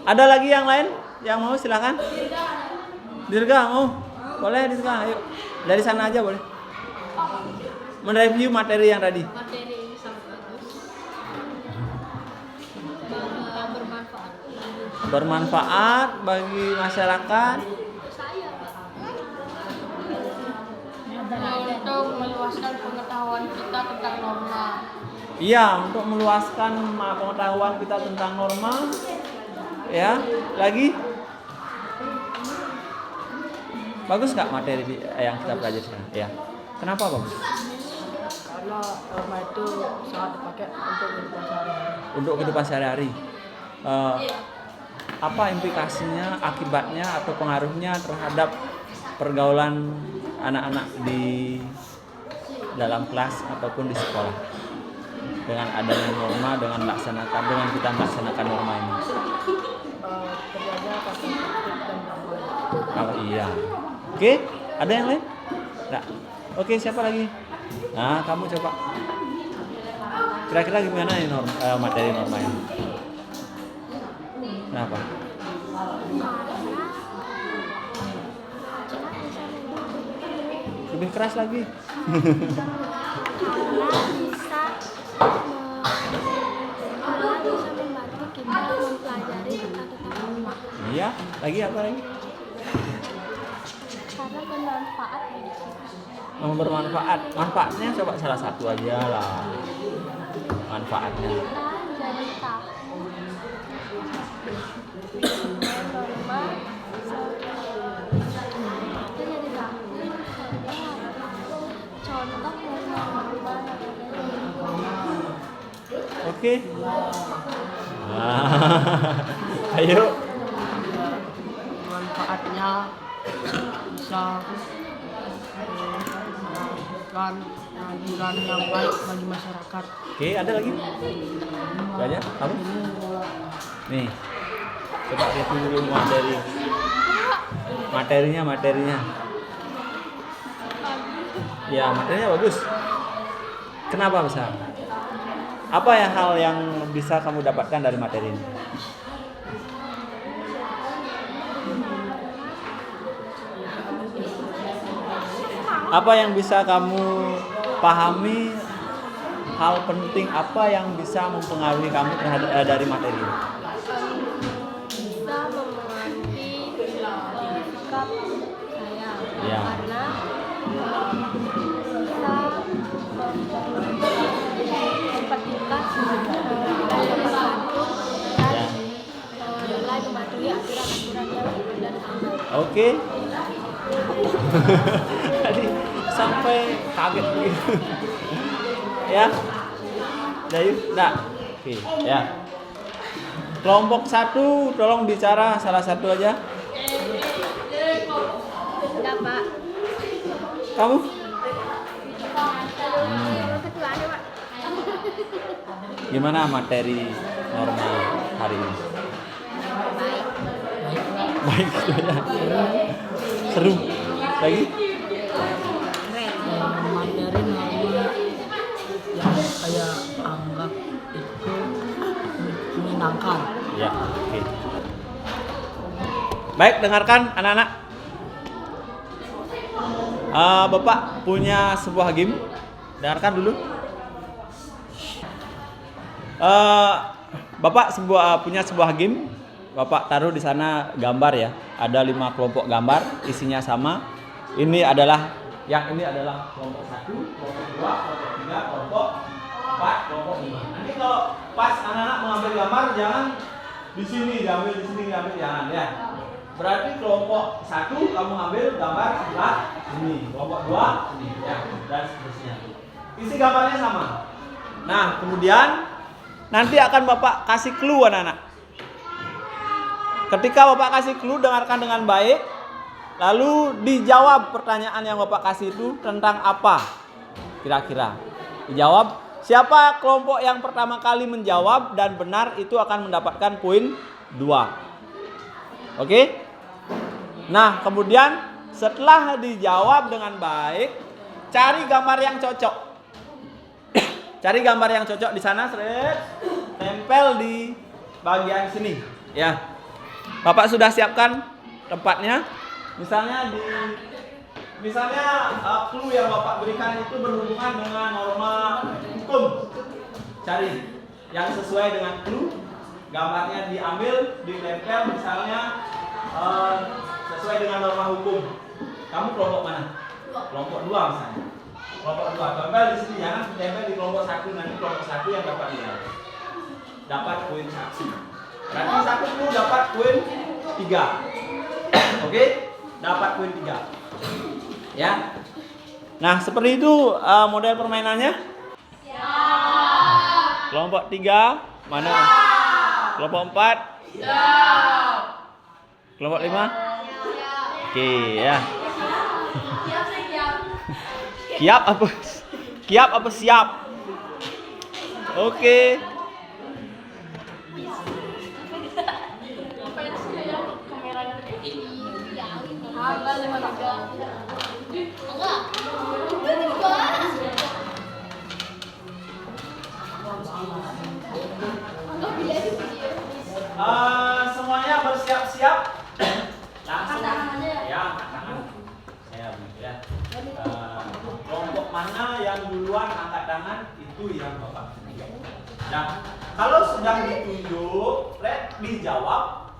Ada lagi yang lain yang mau silakan? Dirga mau? Boleh Dirga, ayo. Dari sana aja boleh. Mereview materi yang tadi. Materi ini sangat bagus. Bermanfaat. Bermanfaat bagi masyarakat. Untuk meluaskan pengetahuan kita tentang norma. Iya, untuk meluaskan pengetahuan kita tentang norma. Ya, lagi. Bagus nggak materi yang kita pelajari sekarang? Ya. Kenapa bagus? Karena norma itu sangat dipakai untuk kehidupan sehari-hari. Untuk kehidupan sehari-hari. Apa implikasinya, akibatnya atau pengaruhnya terhadap pergaulan anak-anak di dalam kelas ataupun di sekolah? dengan adanya norma, dengan kita melaksanakan norma ini? Terjaga kata tertib dan damai. Oh iya. Oke, ada yang lain? Nggak. Oke, siapa lagi? Nah, kamu coba. Kira-kira gimana nih materi norma ini? Kenapa? Lebih keras lagi. Karena bisa membantu kita mempelajari tentang norma. Iya, lagi apa lagi? Karena bermanfaat bagi kita. Bermanfaat. Manfaatnya coba salah satu aja lah. Manfaatnya. Kita jadi tahu norma. Kita jadi tahu contoh dari norma yang ada di lingkungan. Oke. Ayo. Manfaatnya bisa melakukan pengajuran yang baik bagi masyarakat. Oke, ada lagi? Banyak? Kamu? Nih. Coba review dulu materinya. Ya, materinya bagus. Kenapa bisa? Apa ya hal yang bisa kamu dapatkan dari materi ini? Apa yang bisa kamu pahami? Hal penting apa yang bisa mempengaruhi kamu terhadap dari materi ini? Bisa memengaruhi sikap saya. Ya. Karena bisa ketika dapat satu dan mulai mematuhi aturan-aturan yang ada di sana. Oke. Tadi sampai kaget begitu. Ya. Dayu, enggak. Oke, ya. Kelompok 1 tolong bicara salah satu aja. Enggak, Pak. Kamu? Ketua ada, Pak. Gimana materi norma hari ini? Baik gitu ya. Seru. Lagi? Materi norma yang saya anggap itu menyenangkan. Ya, oke. Baik, dengarkan anak-anak. Bapak punya sebuah game. Dengarkan dulu. Bapak punya sebuah game. Bapak taruh di sana gambar ya. Ada 5 kelompok gambar, isinya sama. Ini adalah kelompok 1, kelompok 2, kelompok 3, kelompok 4, kelompok 5. Nanti kalau pas anak-anak mengambil gambar jangan di sini, diambil jangan ya. Berarti kelompok 1 kamu ambil gambar sebelah sini, kelompok 2 sini ya, dan seterusnya. Isi gambarnya sama. Nah, kemudian nanti akan Bapak kasih clue anak-anak. Ketika Bapak kasih clue, dengarkan dengan baik. Lalu dijawab pertanyaan yang Bapak kasih itu tentang apa? Kira-kira. Dijawab. Siapa kelompok yang pertama kali menjawab dan benar itu akan mendapatkan poin 2. Oke? Nah, kemudian setelah dijawab dengan baik, cari gambar yang cocok. Cari gambar yang cocok di sana, tempel di bagian sini, ya. Bapak sudah siapkan tempatnya. Misalnya clue yang Bapak berikan itu berhubungan dengan norma hukum. Cari yang sesuai dengan clue, gambarnya diambil, ditempel misalnya sesuai dengan norma hukum. Kamu kelompok mana? Kelompok 2 misalnya. Kelompok 2, tempel di sini, jangan tempel di kelompok 1, nanti kelompok 1 yang dapat nilai. Dapat poin 1. Berarti 1 clue dapat poin 3. Oke? Dapat poin 3. Ya. Nah, seperti itu model permainannya. Siap. Kelompok 3 mana? Siap. Kelompok 4? Siap. Kelompok 5? Siap. Oke, ya. Siap apa? Siap apa siap? Oke. Apa itu sih ya kameranya? Harga 53. Enggak. Semuanya bersiap-siap. Langsung Tangan aja ya? ya, angkat tangan. Saya begitu ya. Kelompok mana yang duluan angkat tangan itu yang Bapak tunjuk. Nah, kalau sudah ditunjuk, dijawab,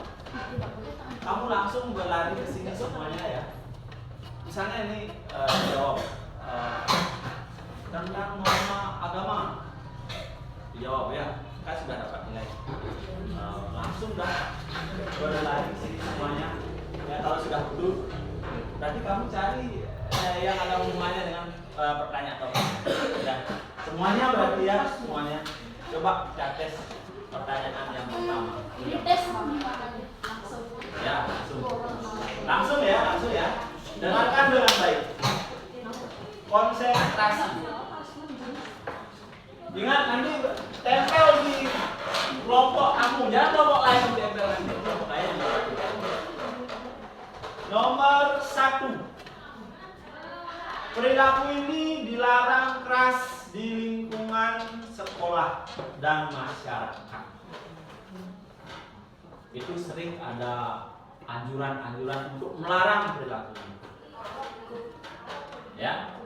kamu langsung berlari ke sini semuanya ya. Misalnya ini jawab tentang norma agama. Dijawab ya. Kan sudah dapat nilai. Langsung dah berlari ke sini semuanya. Ya, kalau sudah betul, berarti kamu cari yang ada hubungannya dengan pertanyaan topik. Ya, semuanya berarti ya, semuanya. Coba kita tes pertanyaan yang pertama. Ini tes langsung. Ya, langsung ya. Dengarkan dengan baik. Konsentrasi. Ingat nanti tempel di kelompok kamu, jangan kelompok lain yang tempel nanti kelompok lain. Nomor 1. Perilaku ini dilarang keras di lingkungan sekolah dan masyarakat. Itu sering ada anjuran-anjuran untuk melarang perilaku ini. Ya.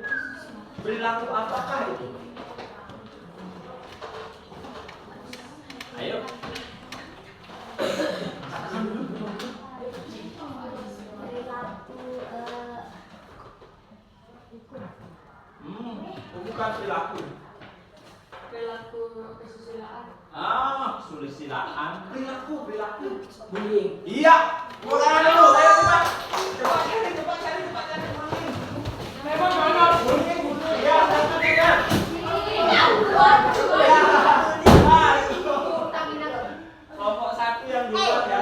Perilaku apakah itu? Ayo. Bukan perilaku. Perilaku kesusilaan. Kesusilaan. Perilaku. Bullying. Iya. Bukan dulu. Ayo cepat. Cepat cari bullying. Memang mana? Bullying. Iya, satu tiga. Kelompok 1 yang duluan ya.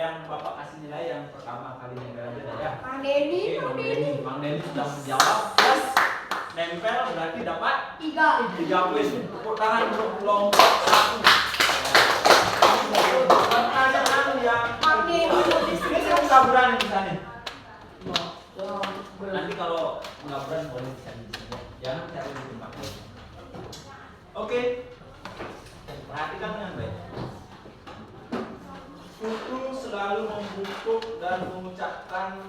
Yang Bapak kasih nilai yang pertama kali nempel aja ya. Mang Denny. Mang Denny sudah menjawab. Yes. Nempel berarti dapat 3 poin. Tepuk tangan untuk kelompok 1. Pertanyaan yang Mang Denny. ini saya kaburan di sana. Nanti kalau kaburan boleh di sana. Jangan cari di tempat. Oke. Perhatikan dengan baik. Kuku selalu membungkuk dan mengucapkan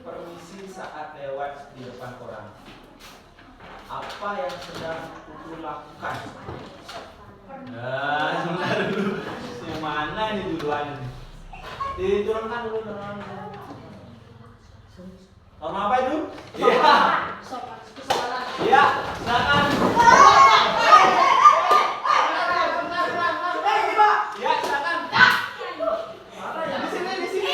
permisi saat lewat di depan orang. Apa yang sedang Kuku lakukan? Sebentar dulu. Yang mana ini duluan ini? Diturunkan dulu. Norma apa itu? Iya. Iya, silakan. Ya, silakan. Di sini.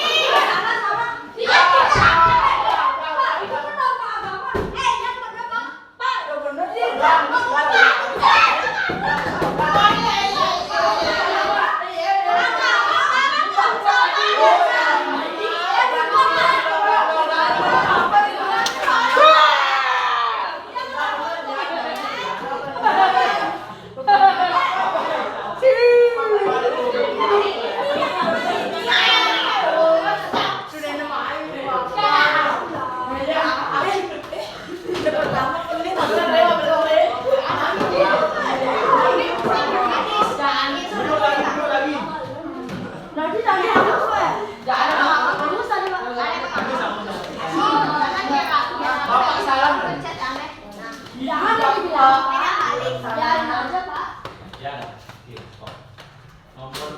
Nomor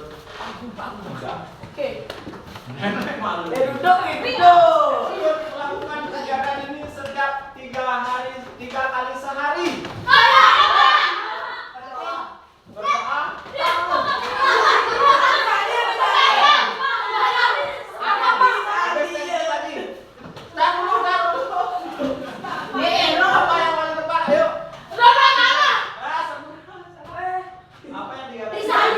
3. Oke. Lakukan kegiatan ini setiap 3 kali sehari. Berdoa. Apa yang paling tepat? Ayo. Apa yang dikatakan?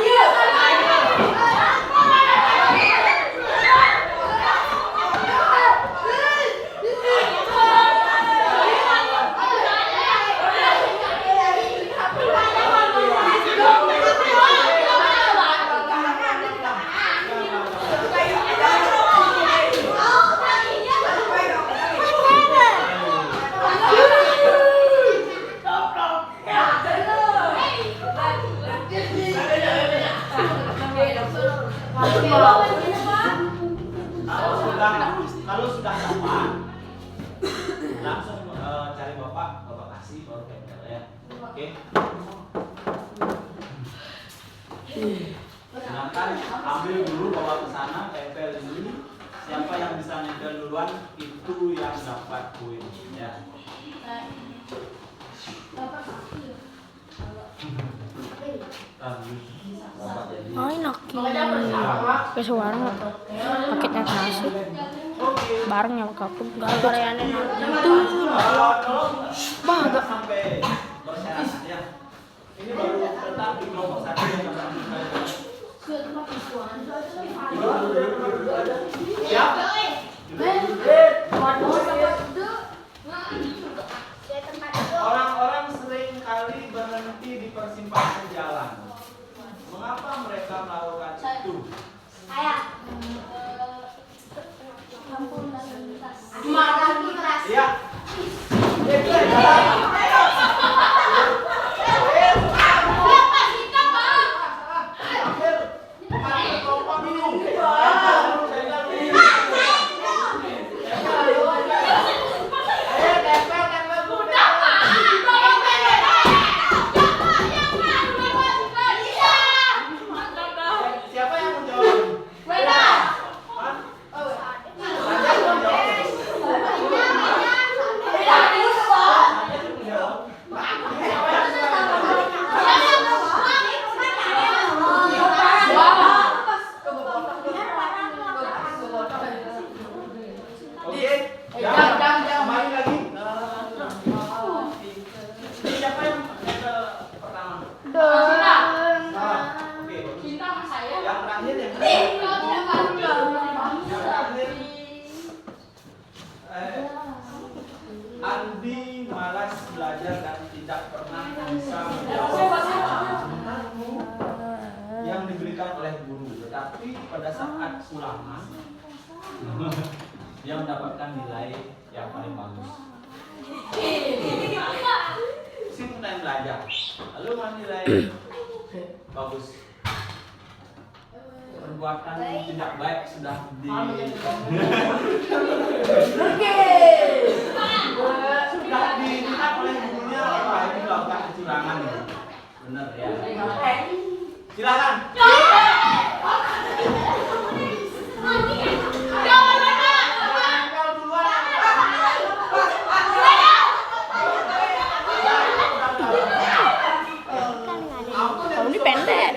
Kalau sudah dapat, langsung cari bapak kasih baru tempel ya. Oke. Silakan ambil dulu bawa ke sana, tempel dulu. Siapa yang bisa nempel duluan itu yang dapat poin ya. Ay, kasi warang paket na nasi. Barang yang kapag gagawin yan itu baga. Sampai bersyarat ya. Ini baru tetap di kelompok 1 yang siap? Orang-orang sering kali berhenti di persimpangan jalan. Mengapa mereka melakukan itu? Iya. Siapa yang menjawab? Oke, jangan main lagi. Siapa yang pertama? Oke, Cinta sama saya. yang terakhir yang Andi malas belajar dan tidak pernah bisa menjawab yang diberikan oleh guru, tetapi pada saat ulangan dia mendapatkan nilai yang paling bagus. Simultan belajar, lalu nilai bagus. Perbuatan tidak baik sudah sudah dilihat oleh gurunya, wah ini melakukan kecurangan ini. Benar ya. Silakan. Kalau ini pendek,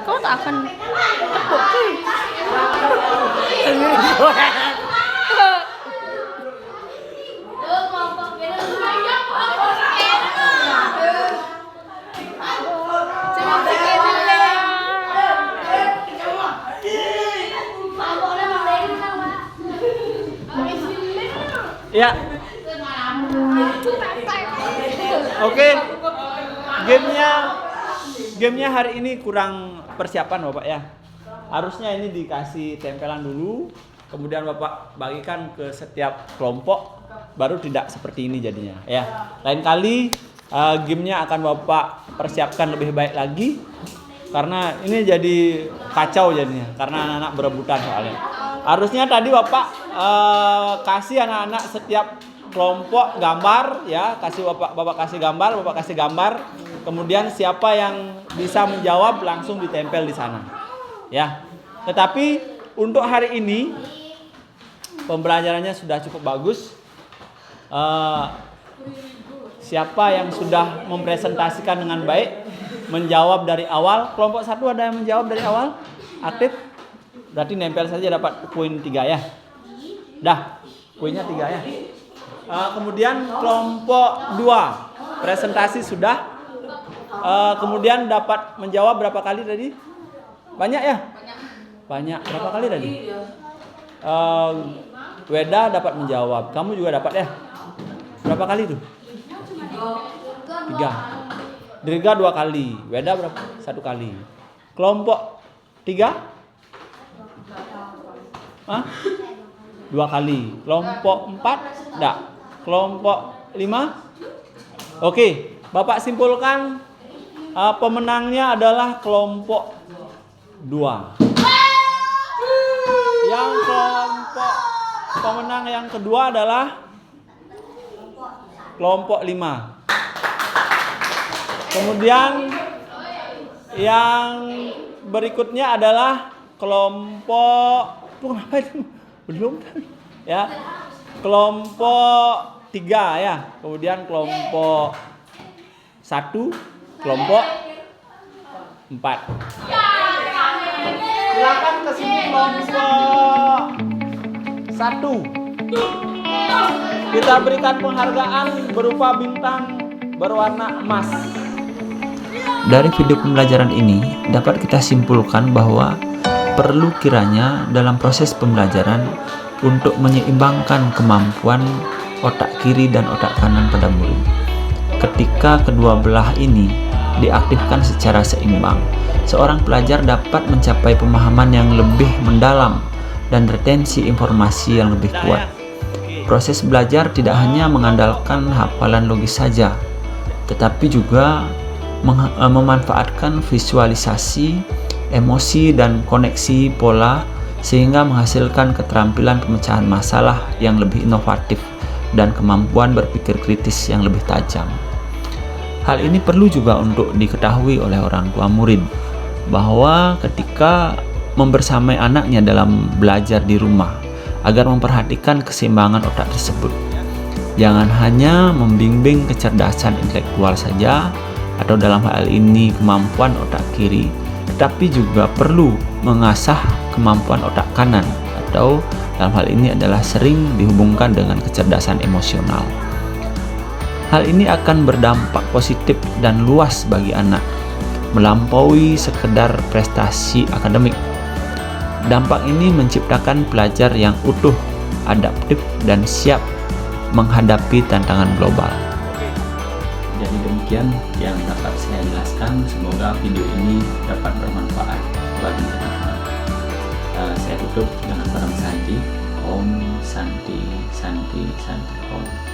kau tak akan tepuk. Ya. Oke. Gamenya hari ini kurang persiapan Bapak ya. Harusnya ini dikasih tempelan dulu, kemudian Bapak bagikan ke setiap kelompok, baru tidak seperti ini jadinya ya. Lain kali gamenya akan Bapak persiapkan lebih baik lagi, karena ini jadi kacau jadinya, karena anak-anak berebutan soalnya. Harusnya tadi Bapak kasih anak-anak setiap kelompok gambar ya, Bapak kasih gambar, kemudian siapa yang bisa menjawab langsung ditempel di sana. Ya. Tetapi untuk hari ini pembelajarannya sudah cukup bagus. Siapa yang sudah mempresentasikan dengan baik, menjawab dari awal? Kelompok 1 ada yang menjawab dari awal? Aktif? Berarti nempel saja dapat poin 3 ya. Dah, poinnya 3 ya. Kemudian kelompok 2 presentasi sudah. Kemudian dapat menjawab berapa kali tadi? Banyak ya? Banyak. Berapa kali tadi? Weda dapat menjawab. Kamu juga dapat ya? Berapa kali tuh? 3. Dirga 2 kali. Weda berapa? 1 kali. Kelompok 3? Hah? 2 kali. Kelompok 4? Enggak. Kelompok 5? Oke, Bapak simpulkan pemenangnya adalah kelompok 2. Yang kelompok pemenang yang kedua adalah kelompok 5. Kemudian yang berikutnya adalah kelompok apa itu? Belum ya. Kelompok 3 ya. Kemudian kelompok 1, kelompok 4. Silakan ke sini kelompok 1. Kita berikan penghargaan berupa bintang berwarna emas. Dari video pembelajaran ini dapat kita simpulkan bahwa perlu kiranya dalam proses pembelajaran untuk menyeimbangkan kemampuan otak kiri dan otak kanan pada murid. Ketika kedua belah ini diaktifkan secara seimbang, seorang pelajar dapat mencapai pemahaman yang lebih mendalam dan retensi informasi yang lebih kuat. Proses belajar tidak hanya mengandalkan hafalan logis saja, tetapi juga memanfaatkan visualisasi, emosi, dan koneksi pola sehingga menghasilkan keterampilan pemecahan masalah yang lebih inovatif dan kemampuan berpikir kritis yang lebih tajam. Hal ini perlu juga untuk diketahui oleh orang tua murid, bahwa ketika membersamai anaknya dalam belajar di rumah, agar memperhatikan keseimbangan otak tersebut. Jangan hanya membimbing kecerdasan intelektual saja, atau dalam hal ini kemampuan otak kiri, tetapi juga perlu mengasah kemampuan otak kanan, atau dalam hal ini adalah sering dihubungkan dengan kecerdasan emosional. Hal ini akan berdampak positif dan luas bagi anak, melampaui sekedar prestasi akademik. Dampak ini menciptakan pelajar yang utuh, adaptif, dan siap menghadapi tantangan global. Jadi demikian yang dapat saya jelaskan. Semoga video ini dapat bermanfaat bagi teman-teman. Saya tutup dengan salam Santi. Om Santi Santi Santi Om.